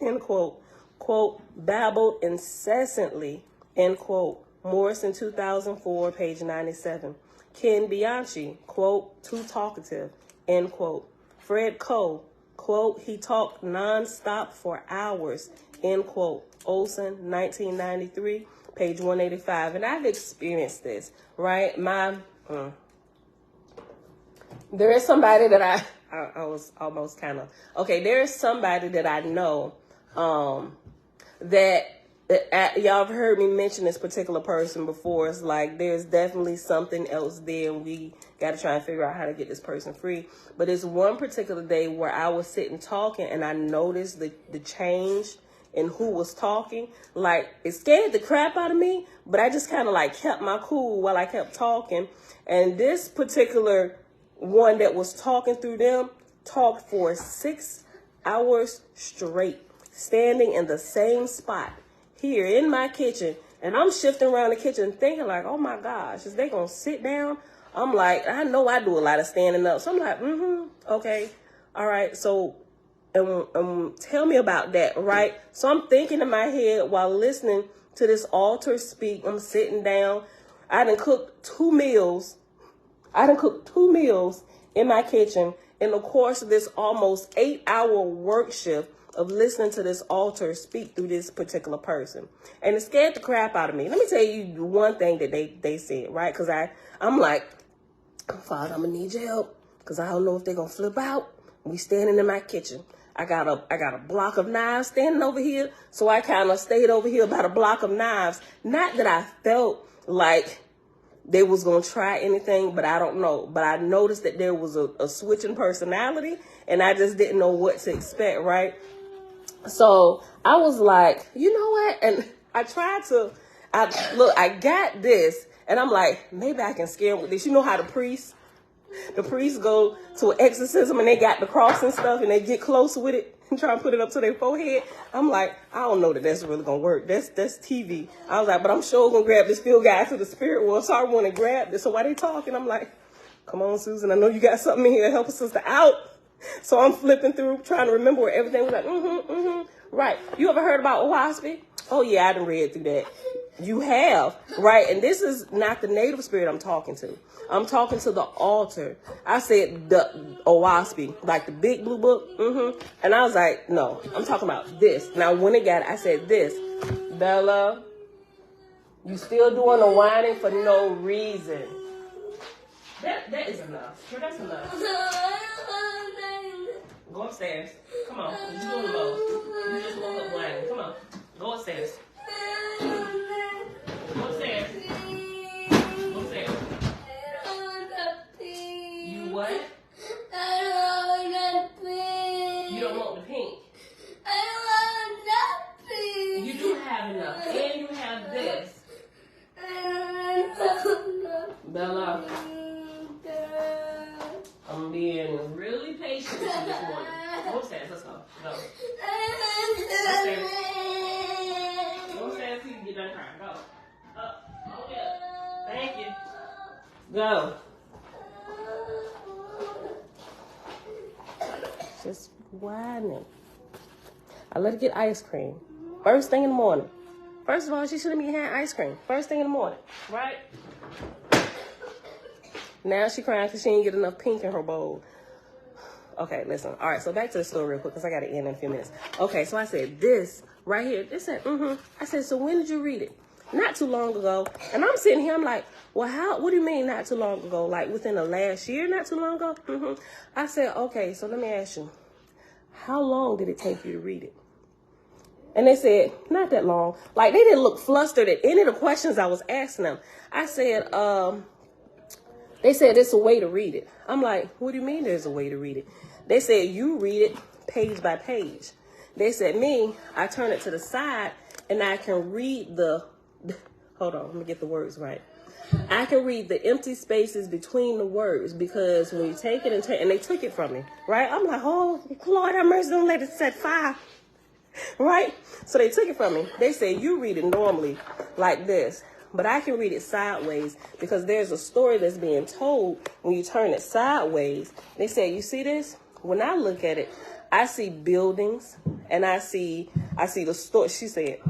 end quote. Quote, babbled incessantly, end quote. Morrison, 2004, page 97. Ken Bianchi, quote, too talkative, end quote. Fred Coe, quote, he talked nonstop for hours, end quote. Olson, 1993, page 185. And I've experienced this, right? There is somebody that I was almost kind of, okay, there is somebody that I know that y'all have heard me mention this particular person before. It's like there's definitely something else there, and we got to try and figure out how to get this person free. But it's one particular day where I was sitting talking, and I noticed the change in who was talking. Like, it scared the crap out of me, but I just kind of like kept my cool while I kept talking. And this particular one that was talking through them talked for 6 hours straight, standing in the same spot here in my kitchen. And I'm shifting around the kitchen thinking like, oh my gosh, is they gonna sit down? I'm like, I know I do a lot of standing up. So I'm like, okay, all right. So tell me about that, right? So I'm thinking in my head while listening to this altar speak. I'm sitting down. I done cooked 2 meals. In my kitchen in the course of this almost 8-hour work shift of listening to this altar speak through this particular person. And it scared the crap out of me. Let me tell you one thing that they said, right? Because I'm like, Father, I'm going to need your help because I don't know if they're going to flip out. We standing in my kitchen. I got a block of knives standing over here. So I kind of stayed over here by the block of knives. Not that I felt like they was going to try anything, but I don't know. But I noticed that there was a switch in personality, and I just didn't know what to expect, right? So I was like, you know what? And I tried to, I got this, and I'm like, maybe I can scare them with this. You know how the priests go to an exorcism, and they got the cross and stuff, and they get close with it and try and put it up to their forehead. I'm like, I don't know that that's really going to work. That's TV. I was like, but I'm sure going to grab this field guide to the spirit world. So I want to grab this. So while they talking, I'm like, come on, Susan. I know you got something in here to help a sister out. So I'm flipping through, trying to remember where everything was like, right. You ever heard about Oahspe? Oh, yeah, I done read through that. You have, right? And this is not the native spirit I'm talking to. I'm talking to the altar. I said the Oahspe, like the big blue book. And I was like, no, I'm talking about this. Now, when it got it, I said this. Bella, you still doing the whining for no reason. That is enough. Sure, that's enough. Go upstairs. Come on. You're doing the most. You just woke up whining. Come on. Go upstairs. Go upstairs. Go upstairs. You what? You don't want the pink. You do have enough. And you have this. Bella, I'm being really patient with you this morning. Go upstairs. Let's go. Go. Upstairs. Go upstairs so you can get done crying. Go. Up. Okay. Thank you. Go. Just whining. I let her get ice cream. First thing in the morning. First of all, she shouldn't be having ice cream. First thing in the morning, right? Now she crying because she didn't get enough pink in her bowl. Okay, listen. All right, so back to the story real quick because I got to end in a few minutes. Okay, so I said this right here. It said, I said, so when did you read it? Not too long ago. And I'm sitting here, I'm like, well, what do you mean not too long ago? Like within the last year, not too long ago? I said, okay, so let me ask you, how long did it take you to read it? And they said, not that long. Like they didn't look flustered at any of the questions I was asking them. I said, they said it's a way to read it. I'm like, what do you mean there's a way to read it? They said you read it page by page. They said me, I turn it to the side and I can read hold on, let me get the words right. I can read the empty spaces between the words because when you take it and they took it from me, right? I'm like, oh, Lord have mercy, don't let it set fire, right? So they took it from me. They said you read it normally like this. But I can read it sideways because there's a story that's being told when you turn it sideways. They say, you see this? When I look at it, I see buildings and I see the story. She said,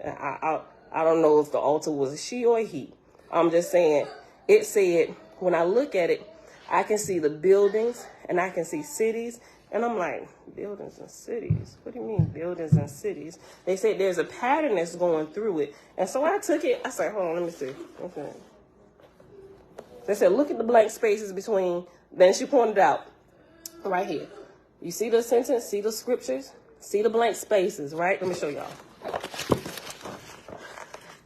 I don't know if the altar was a she or a he. I'm just saying, it said, when I look at it, I can see the buildings and I can see cities. And I'm like, buildings and cities? What do you mean buildings and cities? They said there's a pattern that's going through it. And so I took it. I said, hold on, let me see. Okay. They said, look at the blank spaces between. Then she pointed out right here. You see the sentence? See the scriptures? See the blank spaces, right? Let me show y'all.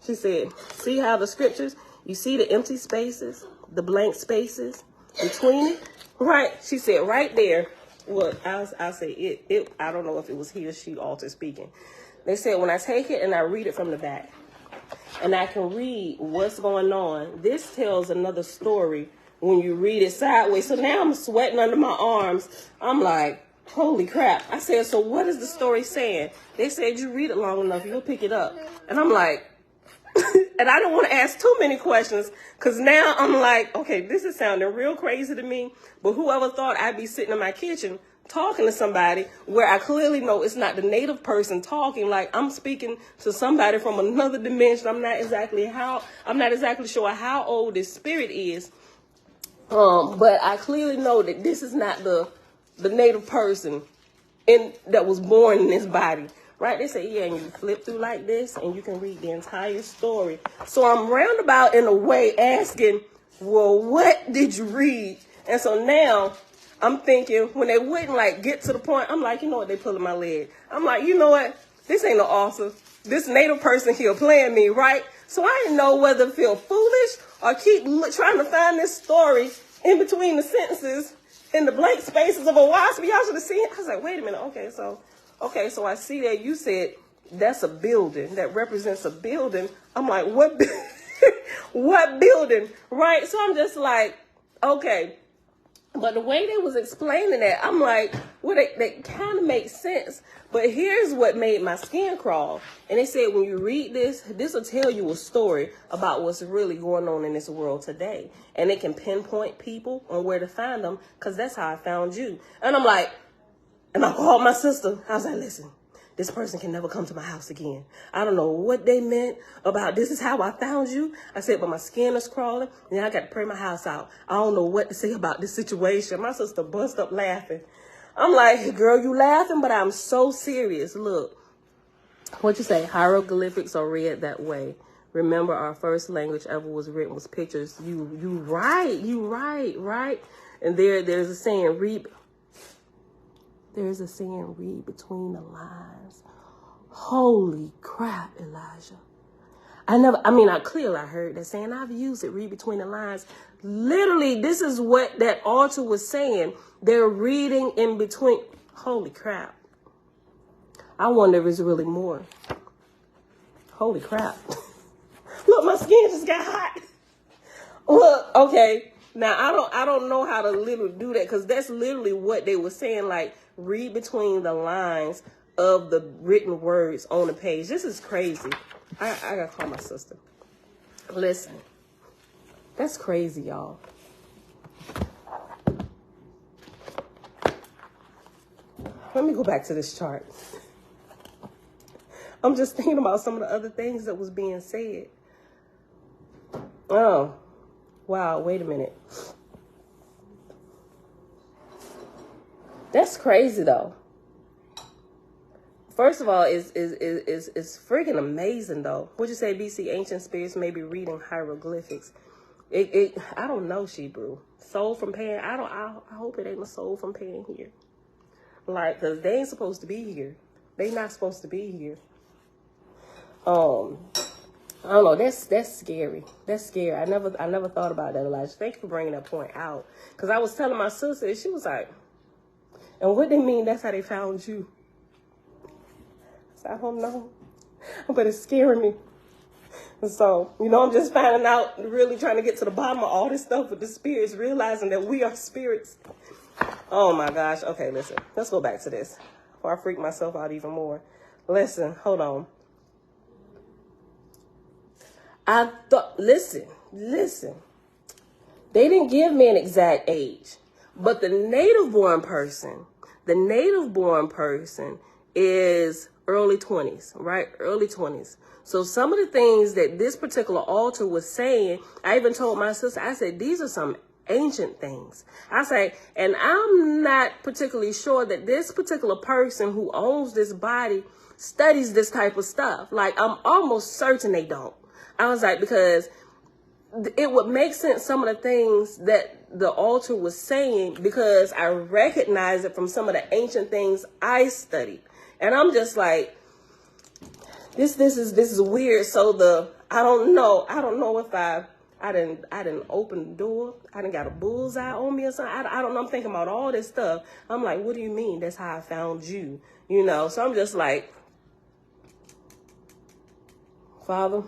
She said, see how the scriptures, you see the empty spaces, the blank spaces between it? Right. She said right there. Well, I'll say it. I don't know if it was he or she altered speaking. They said when I take it and I read it from the back, and I can read what's going on, this tells another story when you read it sideways. So now I'm sweating under my arms. I'm like, holy crap. I said, so what is the story saying? They said you read it long enough, you'll pick it up. And I'm like, and I don't want to ask too many questions because now I'm like, okay, this is sounding real crazy to me. But whoever thought I'd be sitting in my kitchen talking to somebody where I clearly know it's not the native person talking, like I'm speaking to somebody from another dimension. I'm not exactly sure how old this spirit is. But I clearly know that this is not the native person that was born in this body. Right? They say, yeah, and you flip through like this and you can read the entire story. So I'm roundabout in a way asking, well, what did you read? And so now I'm thinking when they wouldn't like get to the point, I'm like, you know what? They pulling my leg. I'm like, you know what? This ain't no author. This native person here playing me, right? So I didn't know whether to feel foolish or keep trying to find this story in between the sentences in the blank spaces of Oahspe. Y'all should have seen it. I was like, wait a minute. Okay, so I see that you said that's a building that represents a building. I'm like, what? What building? Right? So I'm just like, okay. But the way they was explaining that, I'm like, well, they kind of make sense. But here's what made my skin crawl. And they said, when you read this will tell you a story about what's really going on in this world today. And it can pinpoint people on where to find them because that's how I found you. And I'm like, and I called my sister. I was like, listen, this person can never come to my house again. I don't know what they meant about this is how I found you. I said, but my skin is crawling and I got to pray my house out. I don't know what to say about this situation. My sister bust up laughing. I'm like, girl, you laughing, but I'm so serious. Look, what you say? Hieroglyphics are read that way. Remember, our first language ever was written was pictures. You right. And there's a saying, read between the lines. Holy crap, Elijah. I heard that saying. I've used it, read between the lines. Literally, this is what that altar was saying. They're reading in between. Holy crap. I wonder if it's really more. Holy crap. Look, my skin just got hot. Look, okay. Now, I don't know how to literally do that because that's literally what they were saying, like, read between the lines of the written words on the page. This is crazy. I got to call my sister. Listen, that's crazy, y'all. Let me go back to this chart. I'm just thinking about some of the other things that was being said. Oh, Wow, wait a minute. That's crazy though. First of all, it's freaking amazing though. Would you say BC ancient spirits may be reading hieroglyphics? I don't know, Shebrew. Soul from Pan. I hope it ain't a soul from Pan here. Like, cause they ain't supposed to be here. They not supposed to be here. I don't know. That's scary. That's scary. I never thought about that, Elijah. Thank you for bringing that point out. Cause I was telling my sister, and she was like, "And what they mean? That's how they found you." I said, "I don't know, but it's scaring me." And so, I'm just finding out, really trying to get to the bottom of all this stuff with the spirits, realizing that we are spirits. Oh my gosh. Okay, listen. Let's go back to this before I freak myself out even more. Listen, hold on. I thought, listen. They didn't give me an exact age, but the native born person is early 20s, right? Early 20s. So some of the things that this particular altar was saying, I even told my sister, I said, these are some ancient things. I say, and I'm not particularly sure that this particular person who owns this body studies this type of stuff. Like, I'm almost certain they don't. I was like, because it would make sense, some of the things that the altar was saying, because I recognize it from some of the ancient things I studied. And I'm just like, this is weird. So I don't know if I didn't open the door. I didn't got a bullseye on me or something. I don't know. I'm thinking about all this stuff. I'm like, what do you mean? That's how I found you, So I'm just like, Father,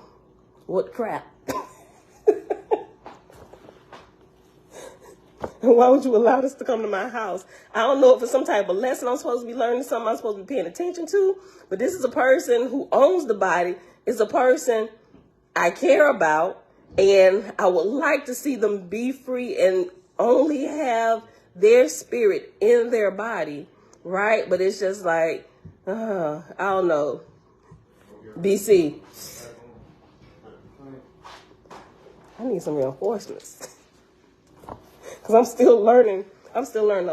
what crap? Why would you allow this to come to my house? I don't know if it's some type of lesson I'm supposed to be learning, something I'm supposed to be paying attention to, but this is a person who owns the body. It's a person I care about, and I would like to see them be free and only have their spirit in their body, right? But it's just like, I don't know. BC. I need some reinforcements. Because I'm still learning a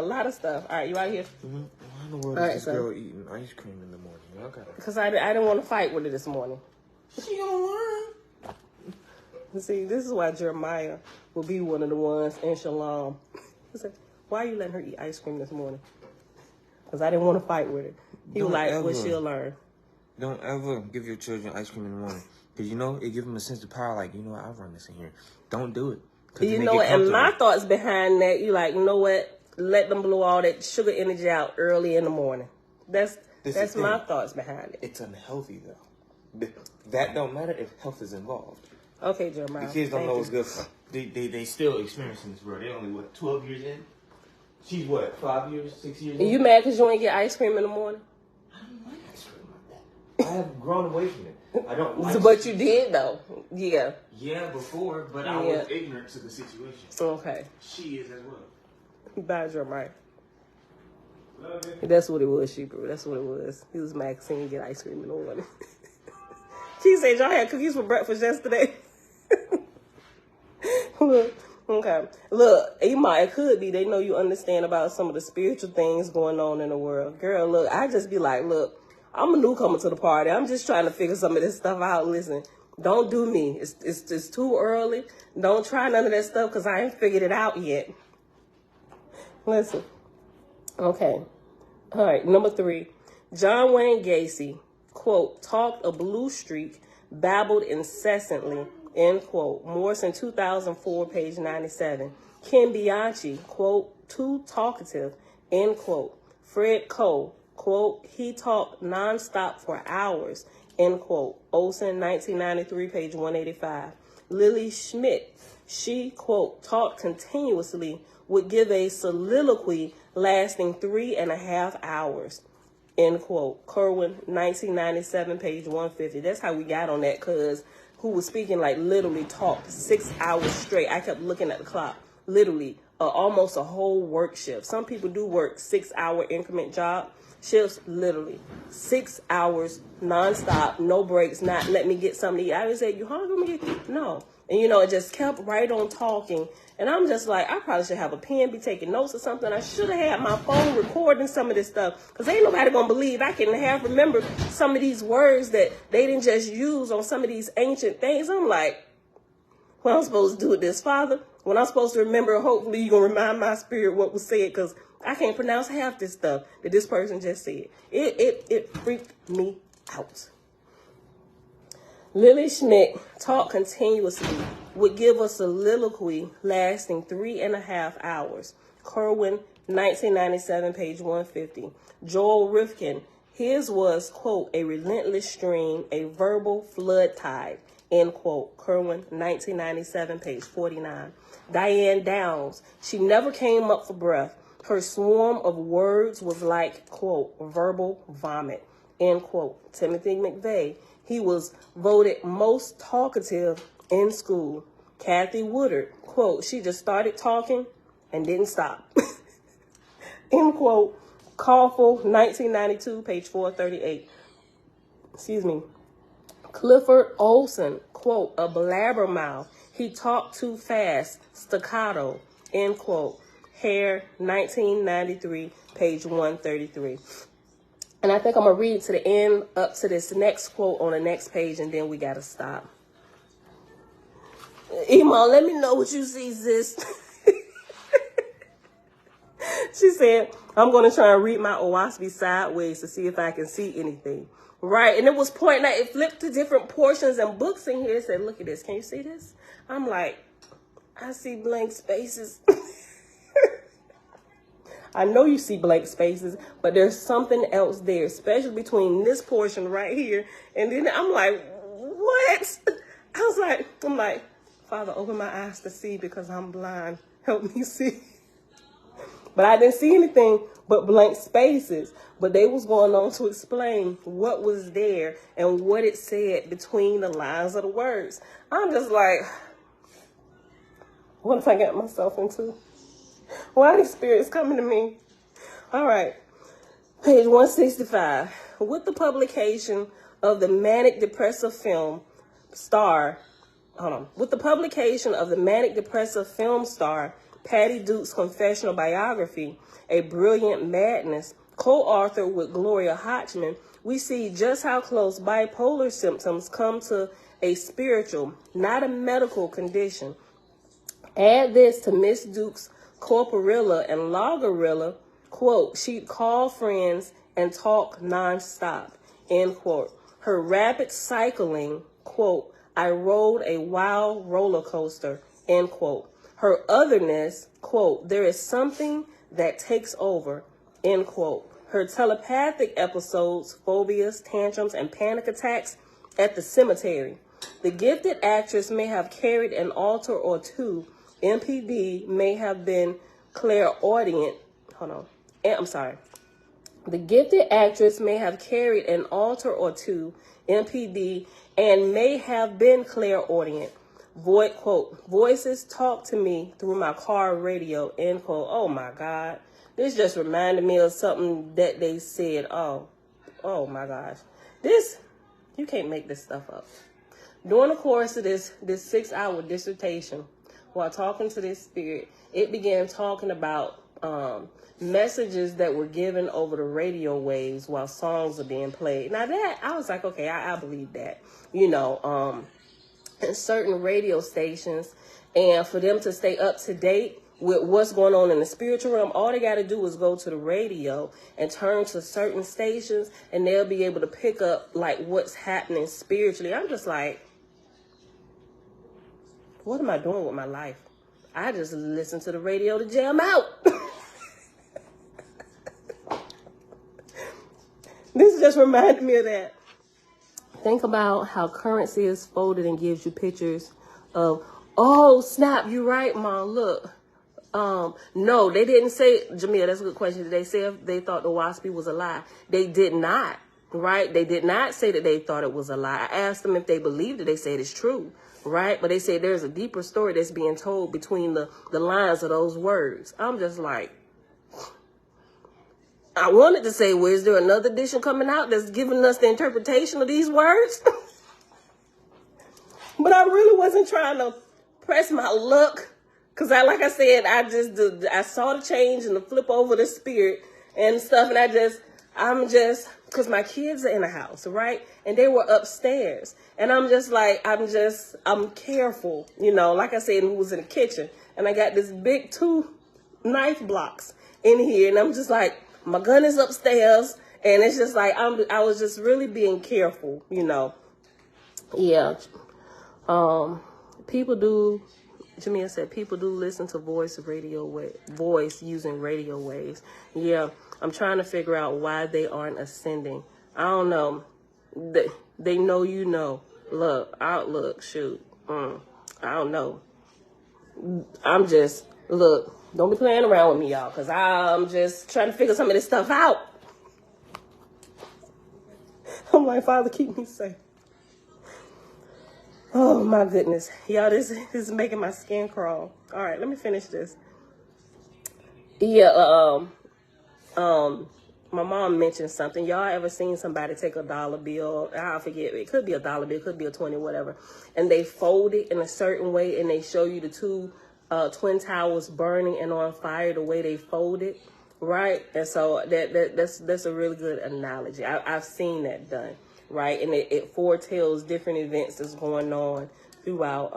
lot of stuff. All right, you out here? Mm-hmm. Why in the world is this girl eating ice cream in the morning? Because I didn't want to fight with her this morning. She gonna learn. See, this is why Jeremiah will be one of the ones in Shalom. He said, why are you letting her eat ice cream this morning? Because I didn't want to fight with her. He was like, well, she'll learn. Don't ever give your children ice cream in the morning. Because, it gives them a sense of power. Like, I run this in here. Don't do it. And my thoughts behind that, you like, you know what? Let them blow all that sugar energy out early in the morning. That's my thoughts behind it. It's unhealthy, though. That don't matter if health is involved. Okay, Jeremiah. The kids don't know what's good for them. They still experiencing this world. They only, 12 years in? She's 5 years, 6 years in? You mad because you ain't get ice cream in the morning? I don't like ice cream like that. I have grown away from it. I don't like it. But you did, though. Yeah. Yeah, before, but I was ignorant to the situation. Okay. She is as well. Bye, Jeremiah. That's what it was, Shebrew. That's what it was. He was Maxine get ice cream in the morning. She said y'all had cookies for breakfast yesterday. Okay. Look, it could be they know you understand about some of the spiritual things going on in the world. Girl, look, I just be like, look, I'm a newcomer to the party. I'm just trying to figure some of this stuff out. Listen, don't do me. It's too early. Don't try none of that stuff because I ain't figured it out yet. Listen. Okay. All right. Number 3. John Wayne Gacy, quote, talked a blue streak, babbled incessantly, end quote. Morrison, 2004, page 97. Ken Bianchi, quote, too talkative, end quote. Fred Cole, quote, he talked nonstop for hours, end quote. Olson, 1993, page 185. Lily Schmidt, she, quote, talked continuously, would give a soliloquy lasting 3.5 hours, end quote. Kerwin, 1997, page 150. That's how we got on that, because who was speaking like literally talked 6 hours straight. I kept looking at the clock. Literally, almost a whole work shift. Some people do work 6-hour increment job shifts, literally 6 hours nonstop, no breaks, not let me get something to eat. I would say, you hungry? No. And, you know, it just kept right on talking. And I'm just like, I probably should have a pen, be taking notes or something. I should have had my phone recording some of this stuff. Because ain't nobody going to believe I can have remembered some of these words that they didn't just use on some of these ancient things. I'm like, what I'm supposed to do with this, Father? When I'm supposed to remember, hopefully you're going to remind my spirit what was said. Because I can't pronounce half this stuff that this person just said. It freaked me out. Lily Schmidt taught continuously, would give a soliloquy lasting 3.5 hours. Kerwin, 1997, page 150. Joel Rifkin, his was, quote, a relentless stream, a verbal flood tide, end quote. Kerwin, 1997, page 49. Diane Downs, she never came up for breath. Her swarm of words was like, quote, verbal vomit, end quote. Timothy McVeigh, he was voted most talkative in school. Kathy Woodard, quote, she just started talking and didn't stop. End quote. Caulfield, 1992, page 438. Excuse me. Clifford Olson, quote, a blabbermouth. He talked too fast, staccato, end quote. Hare, 1993, page 133. And I think I'm going to read to the end up to this next quote on the next page, and then we got to stop. Iman, let me know what you see, sis. She said, I'm going to try and read my Oahspe sideways to see if I can see anything. Right, and it was pointing out, it flipped to different portions and books in here. It said, look at this. Can you see this? I'm like, I see blank spaces. I know you see blank spaces, but there's something else there, especially between this portion right here. And then I'm like, what? I'm like, Father, open my eyes to see because I'm blind. Help me see. But I didn't see anything but blank spaces. But they was going on to explain what was there and what it said between the lines of the words. I'm just like, what have I got myself into? Why are these spirits coming to me? All right. Page 165. With the publication of the manic depressive film star, Patty Duke's confessional biography, A Brilliant Madness, co-authored with Gloria Hodgman, we see just how close bipolar symptoms come to a spiritual, not a medical condition. Add this to Miss Duke's corporilla and logorilla, quote, she'd call friends and talk nonstop, end quote. Her rapid cycling, quote, I rode a wild roller coaster, end quote. Her otherness, quote, there is something that takes over, end quote. Her telepathic episodes, phobias, tantrums, and panic attacks at the cemetery. The gifted actress may have carried an altar or two. MPD may have been clairaudient. The gifted actress may have carried an altar or two. MPD and may have been clairaudient. Quote, voices talk to me through my car radio, end quote. Oh my God. This just reminded me of something that they said. Oh my gosh. You can't make this stuff up. During the course of this 6-hour dissertation, while talking to this spirit, it began talking about messages that were given over the radio waves while songs are being played. Now that, I was like, okay, I believe that. You know, in certain radio stations, and for them to stay up to date with what's going on in the spiritual realm, all they got to do is go to the radio and turn to certain stations, and they'll be able to pick up like what's happening spiritually. I'm just like, what am I doing with my life? I just listen to the radio to jam out. This just reminded me of that. Think about how currency is folded and gives you pictures of, oh, snap, you're right, Mom, look. No, they didn't say, Jamil, that's a good question. Did they say if they thought the Oahspe was a lie? They did not, right? They did not say that they thought it was a lie. I asked them if they believed it. They said it's true, right? But they said there's a deeper story that's being told between the lines of those words. I'm just like, I wanted to say, well, is there another edition coming out that's giving us the interpretation of these words? But I really wasn't trying to press my luck. Because like I said, I saw the change and the flip over the spirit and stuff. And because my kids are in the house, right? And they were upstairs. And I'm just like, I'm careful, like I said, who was in the kitchen. And I got this big 2 knife blocks in here. And I'm just like, my gun is upstairs. And it's just like, I was just really being careful, Yeah. Jamia said, people do listen to voice using radio waves. Yeah, I'm trying to figure out why they aren't ascending. I don't know. They know Look, shoot. I don't know. Don't be playing around with me, y'all, because I'm just trying to figure some of this stuff out. I'm like, Father, keep me safe. Oh my goodness. Y'all, this is making my skin crawl. All right, let me finish this. Yeah, my mom mentioned something. Y'all ever seen somebody take a dollar bill? I forget. It could be a dollar bill, it could be a 20, whatever. And they fold it in a certain way and they show you the 2 twin towers burning and on fire the way they fold it, right? And so that's a really good analogy. I've seen that done. Right, and it foretells different events that's going on throughout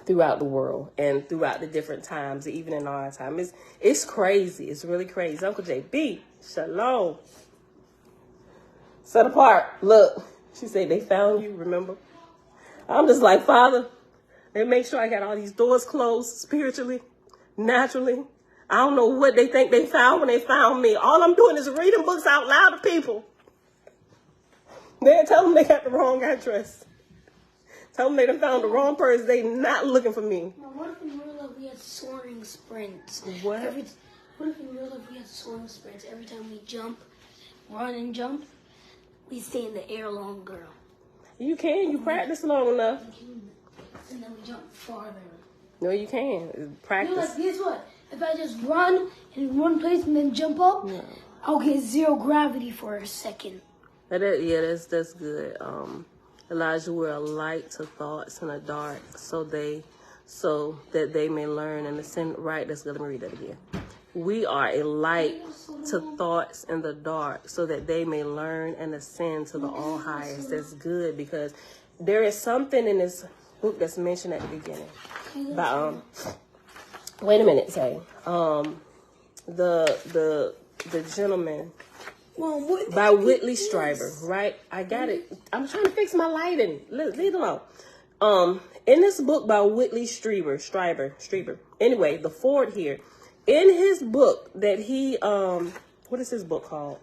the world and throughout the different times, even in our time. It's crazy. It's really crazy. Uncle JB, shalom. Set apart. Look, she said they found you. Remember, I'm just like, Father, they make sure I got all these doors closed spiritually, naturally. I don't know what they think they found when they found me. All I'm doing is reading books out loud to people. They tell them they got the wrong address. Tell them they done found the wrong person. They not looking for me. Well, what if in real life we had soaring sprints? What? What if in real life we had soaring sprints? Every time we run and jump, we stay in the air longer. You can. You practice long enough. And then we jump farther. No, you can. Practice. Like, guess what? If I just run in one place and then jump up, No. I'll get 0 gravity for a second. That's good. Elijah, we're a light to thoughts in the dark, so that they may learn and ascend. Right, that's good. Let me read that again. We are a light to thoughts in the dark, so that they may learn and ascend to the all highest. That's good, because there is something in this book that's mentioned at the beginning. But wait a minute, say the gentleman. Well, by Whitley Strieber, right? I got it. I'm trying to fix my lighting. Leave it alone. In this book by Whitley Strieber. Anyway, the Ford here, in his book that he, what is his book called?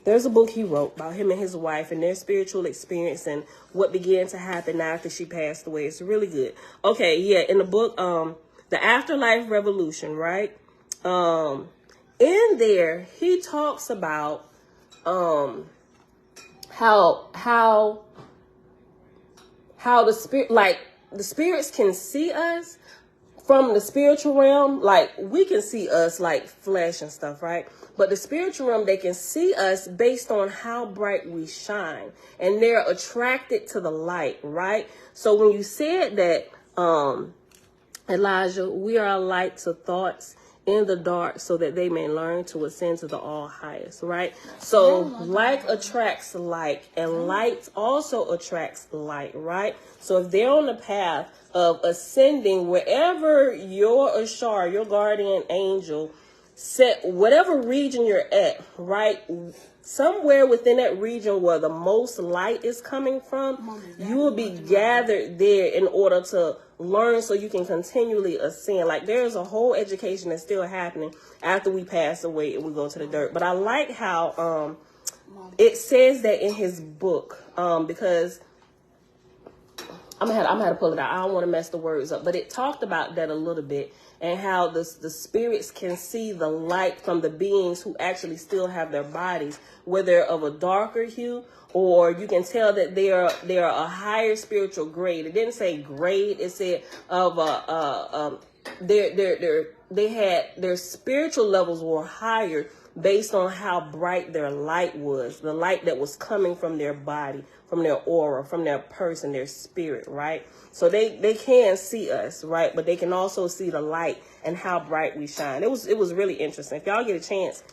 There's a book he wrote about him and his wife and their spiritual experience and what began to happen after she passed away. It's really good. Okay, yeah, in the book, The Afterlife Revolution, right? In there, he talks about how the spirit, like the spirits can see us from the spiritual realm. Like we can see us like flesh and stuff, right? But the spiritual realm, they can see us based on how bright we shine, and they're attracted to the light, right? So when you said that, Elijah, we are a light to thoughts in the dark, so that they may learn to ascend to the all highest, right? So like attracts like, and light also attracts light, right? So if they're on the path of ascending, wherever your Ashar, your guardian angel, set whatever region you're at, right? Somewhere within that region where the most light is coming from, you will be gathered there in order to learn, so you can continually ascend. Like there's a whole education that's still happening after we pass away and we go to the dirt. But I like how it says that in his book, because I'm gonna have to pull it out. I don't want to mess the words up, but it talked about that a little bit, and how the spirits can see the light from the beings who actually still have their bodies, whether of a darker hue, or you can tell that they are a higher spiritual grade. It didn't say grade; it said of their spiritual levels were higher based on how bright their light was, the light that was coming from their body, from their aura, from their person, their spirit, right? So they can see us, right? But they can also see the light and how bright we shine. It was really interesting. If y'all get a chance,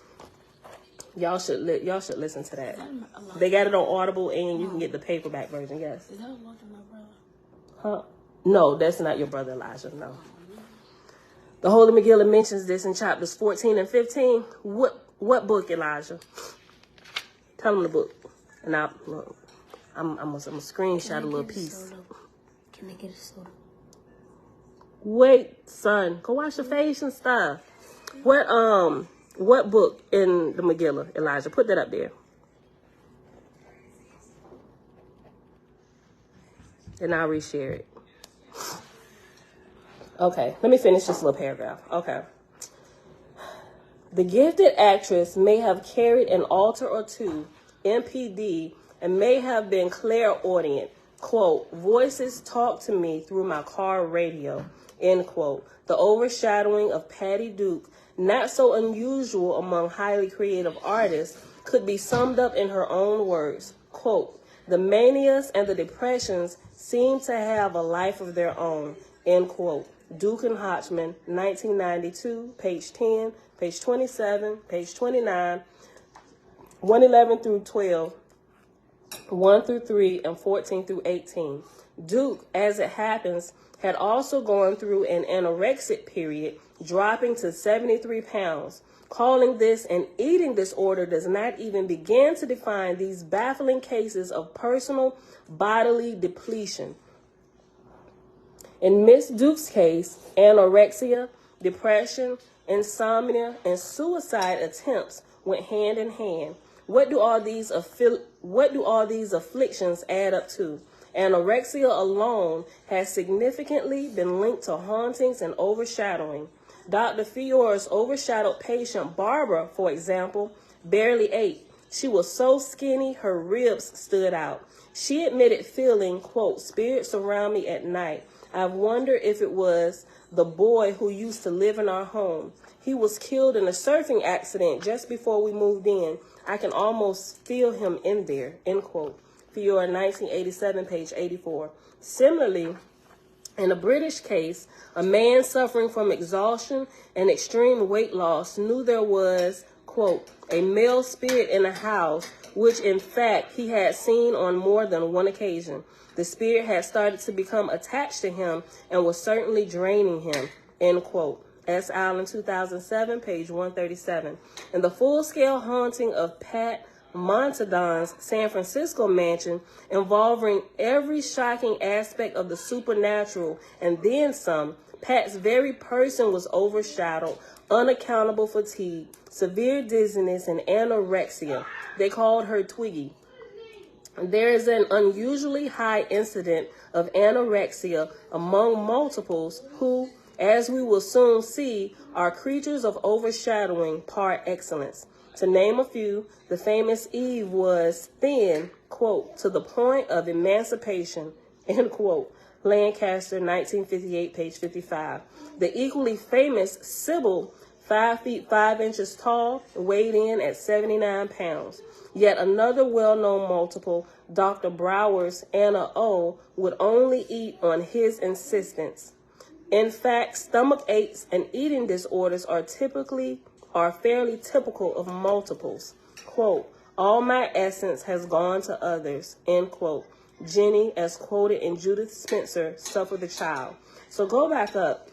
y'all should listen to that. They got it on Audible, and you can get the paperback version. Yes. Is that a lot of my brother? Huh? No, that's not your brother Elijah. No. The Holy Megillah mentions this in chapters 14 and 15. What book, Elijah? Tell them the book. And I'm gonna screenshot a little piece. Can I get a soda? Wait, son, go wash your face and stuff. What book in the Megillah, Elijah? Put that up there. And I'll reshare it. Okay, let me finish this little paragraph. Okay. The gifted actress may have carried an altar or two, MPD, and may have been clairaudient. Quote, voices talk to me through my car radio, end quote. The overshadowing of Patty Duke, not so unusual among highly creative artists, could be summed up in her own words. Quote, the manias and the depressions seem to have a life of their own, end quote. Duke and Hodgman, 1992, page 10, page 27, page 29, 111 through 12, 1 through 3, and 14 through 18. Duke, as it happens, had also gone through an anorexic period, dropping to 73 pounds. Calling this an eating disorder does not even begin to define these baffling cases of personal bodily depletion. In Miss Duke's case, anorexia, depression, insomnia, and suicide attempts went hand in hand. What do all these afflictions add up to? Anorexia alone has significantly been linked to hauntings and overshadowing. Dr. Fior's overshadowed patient, Barbara, for example, barely ate. She was so skinny, her ribs stood out. She admitted feeling, quote, spirits around me at night. I've wondered if it was the boy who used to live in our home. He was killed in a surfing accident just before we moved in. I can almost feel him in there, end quote. Fior, 1987, page 84. Similarly, in a British case, a man suffering from exhaustion and extreme weight loss knew there was, quote, a male spirit in the house, which in fact he had seen on more than one occasion. The spirit had started to become attached to him and was certainly draining him, end quote. S. Allen, 2007, page 137. In the full-scale haunting of Pat Montadon's San Francisco mansion, involving every shocking aspect of the supernatural and then some, Pat's very person was overshadowed, unaccountable fatigue, severe dizziness, and anorexia. They called her Twiggy. There is an unusually high incidence of anorexia among multiples who, as we will soon see, are creatures of overshadowing par excellence. To name a few, the famous Eve was thin, quote, to the point of emancipation, end quote. Lancaster, 1958, page 55. The equally famous Sybil, 5 feet 5 inches tall, weighed in at 79 pounds. Yet another well-known multiple, Dr. Brower's Anna O, would only eat on his insistence. In fact, stomach aches and eating disorders are fairly typical of multiples. Quote, all my essence has gone to others, end quote. Jenny, as quoted in Judith Spencer, suffered the child. So go back up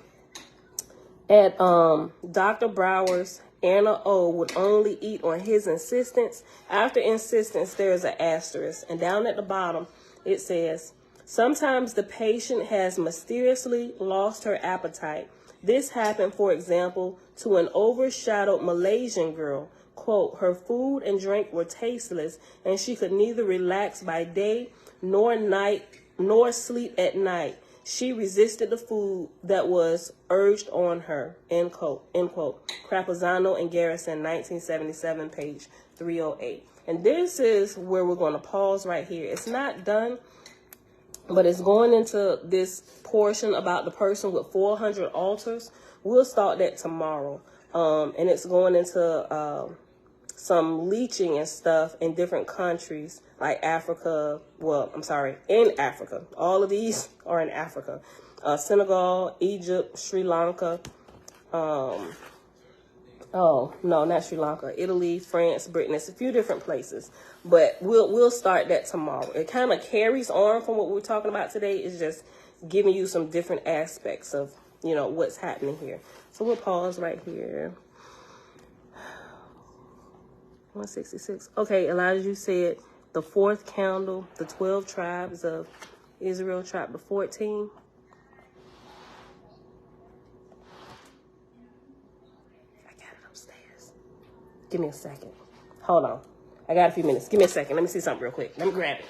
at Dr. Brower's Anna O would only eat on his insistence. After insistence, there is an asterisk. And down at the bottom, it says, sometimes the patient has mysteriously lost her appetite. This happened, for example, to an overshadowed Malaysian girl. Quote, her food and drink were tasteless, and she could neither relax by day nor sleep at night. She resisted the food that was urged on her, end quote, end quote. Crapazano and Garrison, 1977, page 308. And this is where we're going to pause right here. It's not done, but it's going into this portion about the person with 400 altars. We'll start that tomorrow. And it's going into some leeching and stuff in different countries like Africa. Well, I'm sorry, in Africa. All of these are in Africa. Senegal, Egypt, Sri Lanka. Oh, no, not Sri Lanka. Italy, France, Britain. It's a few different places. But we'll start that tomorrow. It kind of carries on from what we're talking about today. It's just giving you some different aspects of, you know, what's happening here. So we'll pause right here. 166. Okay, Elijah, you said the fourth candle, the 12 tribes of Israel, chapter 14. I got it upstairs. Give me a second. Hold on. I got a few minutes. Give me a second. Let me see something real quick. Let me grab it.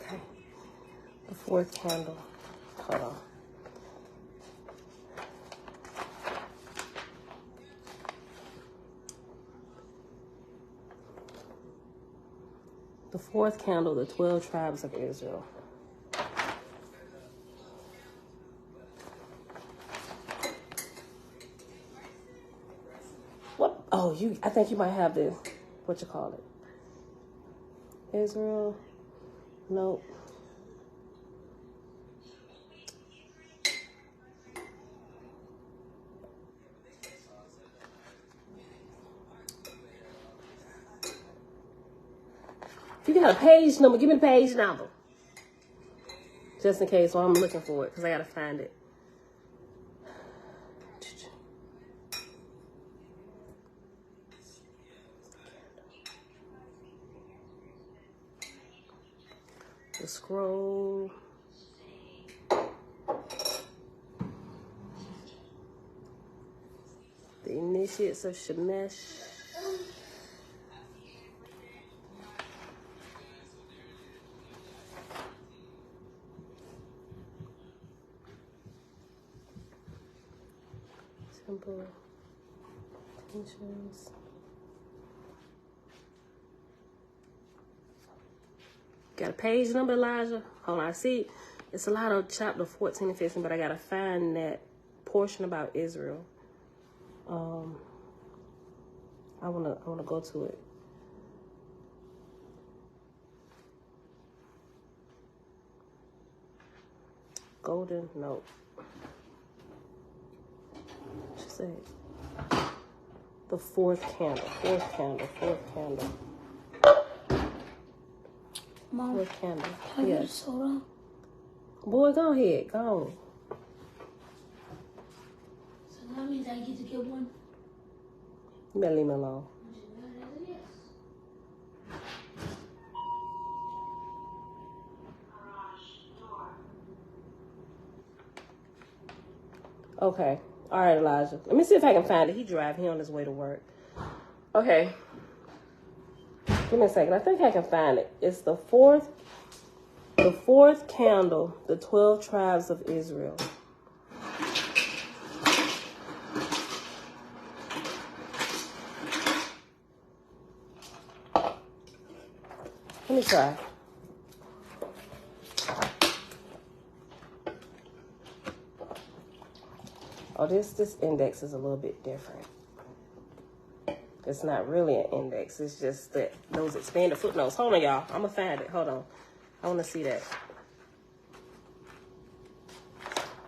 Okay. The fourth candle. Hold on. The fourth candle, the 12 tribes of Israel. What? Oh, I think you might have this. What you call it? Israel. Nope. If you got a page number, give me the page number. Just in case while I'm looking for it, because I got to find it. The scroll. The initiates of Shemesh. Temple. Tensions. Got a page number, Elijah? Hold on, I see it's a lot of chapter 14 and 15, but I gotta find that portion about Israel. I wanna go to it. Golden, no. She said the fourth candle. Mom, Fourth candle. can I get a Yes. soda? Boy, go ahead. Go. So that means I get to get one? You better leave me alone. Okay. All right, Elijah. Let me see if I can find it. He on his way to work. Okay. Give me a second. I think I can find it. It's the fourth candle, the 12 tribes of Israel. Let me try. Oh, this index is a little bit different. It's not really an index. It's just that those expanded footnotes. Hold on, y'all. I'm going to find it. Hold on. I want to see that.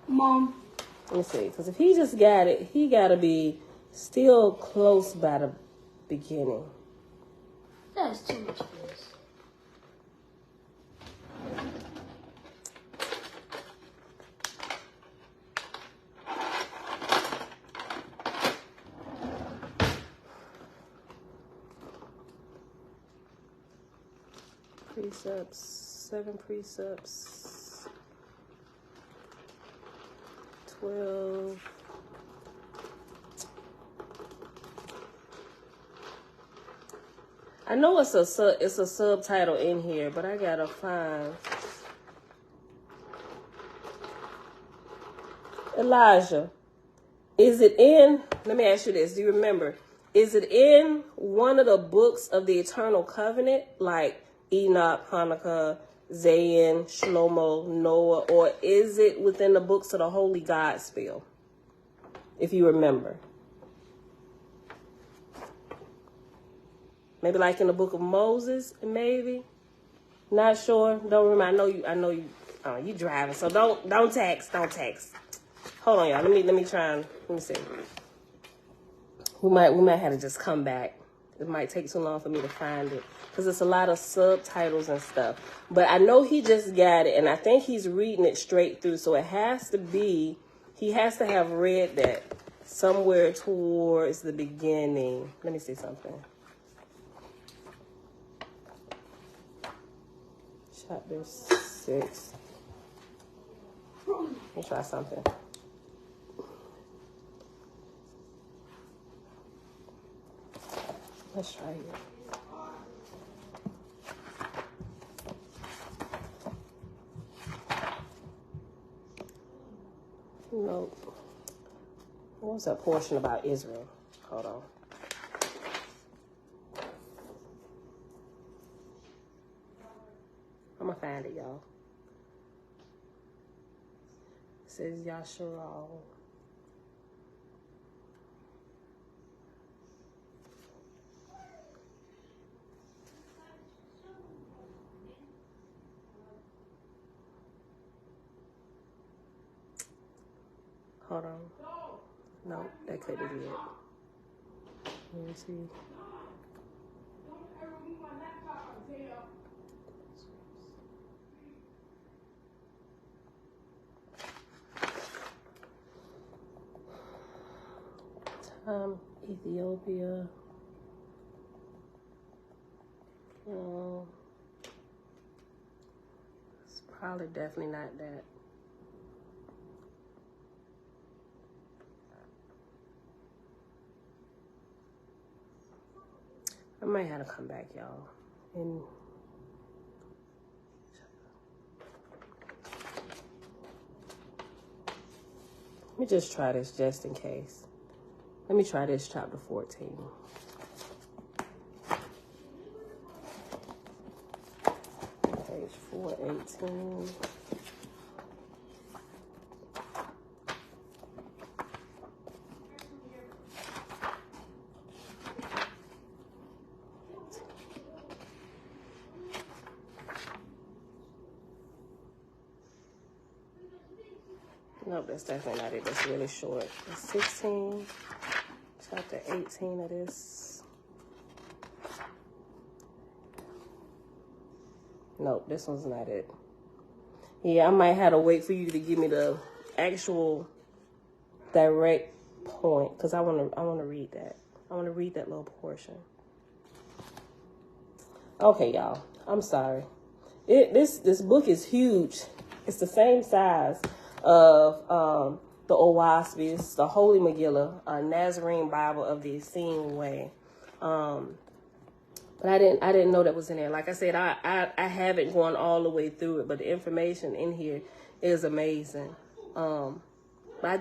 Mom. Let me see. Because if he just got it, he got to be still close by the beginning. That is too much for this. precepts, 7 precepts, 12. I know it's a subtitle in here, but I gotta find. Elijah, is it in, let me ask you this, do you remember, is it in one of the books of the Eternal Covenant, like Enoch, Hanukkah, Zayn, Shlomo, Noah, or is it within the books of the Holy Gospel, if you remember? Maybe like in the book of Moses, maybe? Not sure, don't remember, I know you driving, so don't text. Hold on, y'all. Let me try and let me see. We might have to just come back. It might take too long for me to find it because it's a lot of subtitles and stuff. But I know he just got it, and I think he's reading it straight through. So it has to be. He has to have read that somewhere towards the beginning. Let me see something. Chapter 6. Let me try something. Let's try here. Nope. What was that portion about Israel? Hold on. I'm gonna find it, y'all. It says Yasharal. Hold on. No, that couldn't be it. Let me see. Ethiopia. It's probably definitely not that. I might have to come back, y'all. And let me just try this just in case. Let me try this chapter 14. Page 418. Nope, that's definitely not it. That's really short. It's 16, chapter 18 of this. Nope, this one's not it. Yeah, I might have to wait for you to give me the actual direct point because I want to read that. I want to read that little portion. Okay, y'all. I'm sorry. This book is huge. It's the same size of the Oahspe. It's the Holy Megillah, a Nazarene Bible of the Essene Way. But I didn't know that was in there. Like I said, I haven't gone all the way through it, but the information in here is amazing. But I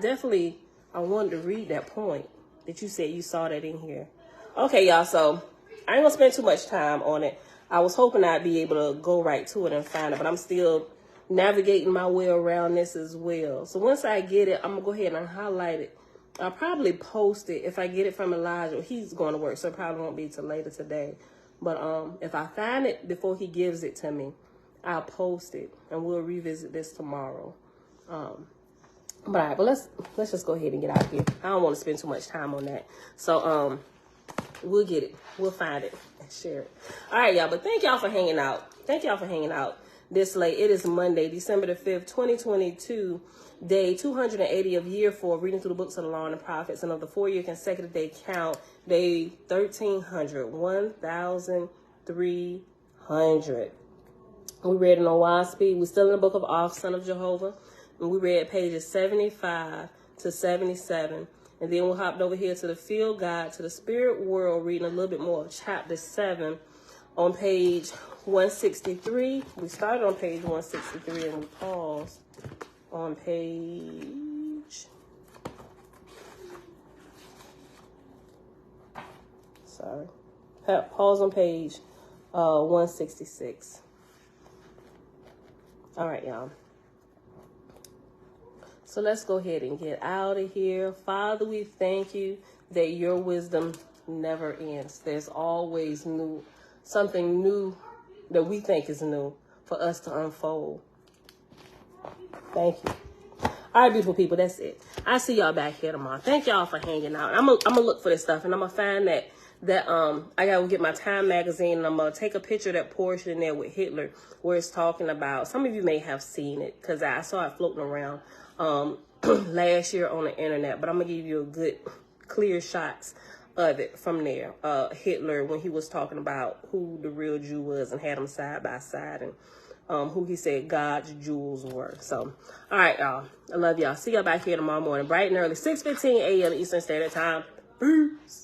wanted to read that point that you said you saw that in here. Okay, y'all, so I ain't gonna spend too much time on it. I was hoping I'd be able to go right to it and find it, but I'm still navigating my way around this as well. So once I get it, I'm gonna go ahead and highlight it. I'll probably post it if I get it from Elijah. He's going to work, so it probably won't be till later today. But if I find it before he gives it to me, I'll post it and we'll revisit this tomorrow. But let's just go ahead and get out of here. I don't want to spend too much time on that. So we'll get it. We'll find it and share it. All right, y'all. But thank y'all for hanging out. Thank y'all for hanging out this late. It is Monday, December the 5th, 2022, day 280 of year 4, reading through the books of the law and the prophets, and of the 4-year consecutive day count, day 1300. We read in Oahspe. We're still in the book of Off, Son of Jehovah. And we read pages 75 to 77. And then we hopped over here to the Field Guide to the Spirit World, reading a little bit more of chapter 7 on page 163. We started on page 163 and we paused on page... Sorry. Pause on page 166. All right, y'all. So let's go ahead and get out of here. Father, we thank you that your wisdom never ends. There's always something new that we think is new for us to unfold. Thank you. All right, beautiful people, that's it. I'll see y'all back here tomorrow. Thank y'all for hanging out. I'm gonna look for this stuff, and I'm gonna find that I gotta get my Time magazine, and I'm gonna take a picture of that portion in there with Hitler where it's talking about, some of you may have seen it because I saw it floating around last year on the internet, but I'm gonna give you a good clear shots of it from there. Hitler, when he was talking about who the real Jew was and had them side by side, and who he said God's jewels were. So, all right, y'all. I love y'all. See y'all back here tomorrow morning, bright and early, 6:15 a.m. Eastern Standard Time. Peace.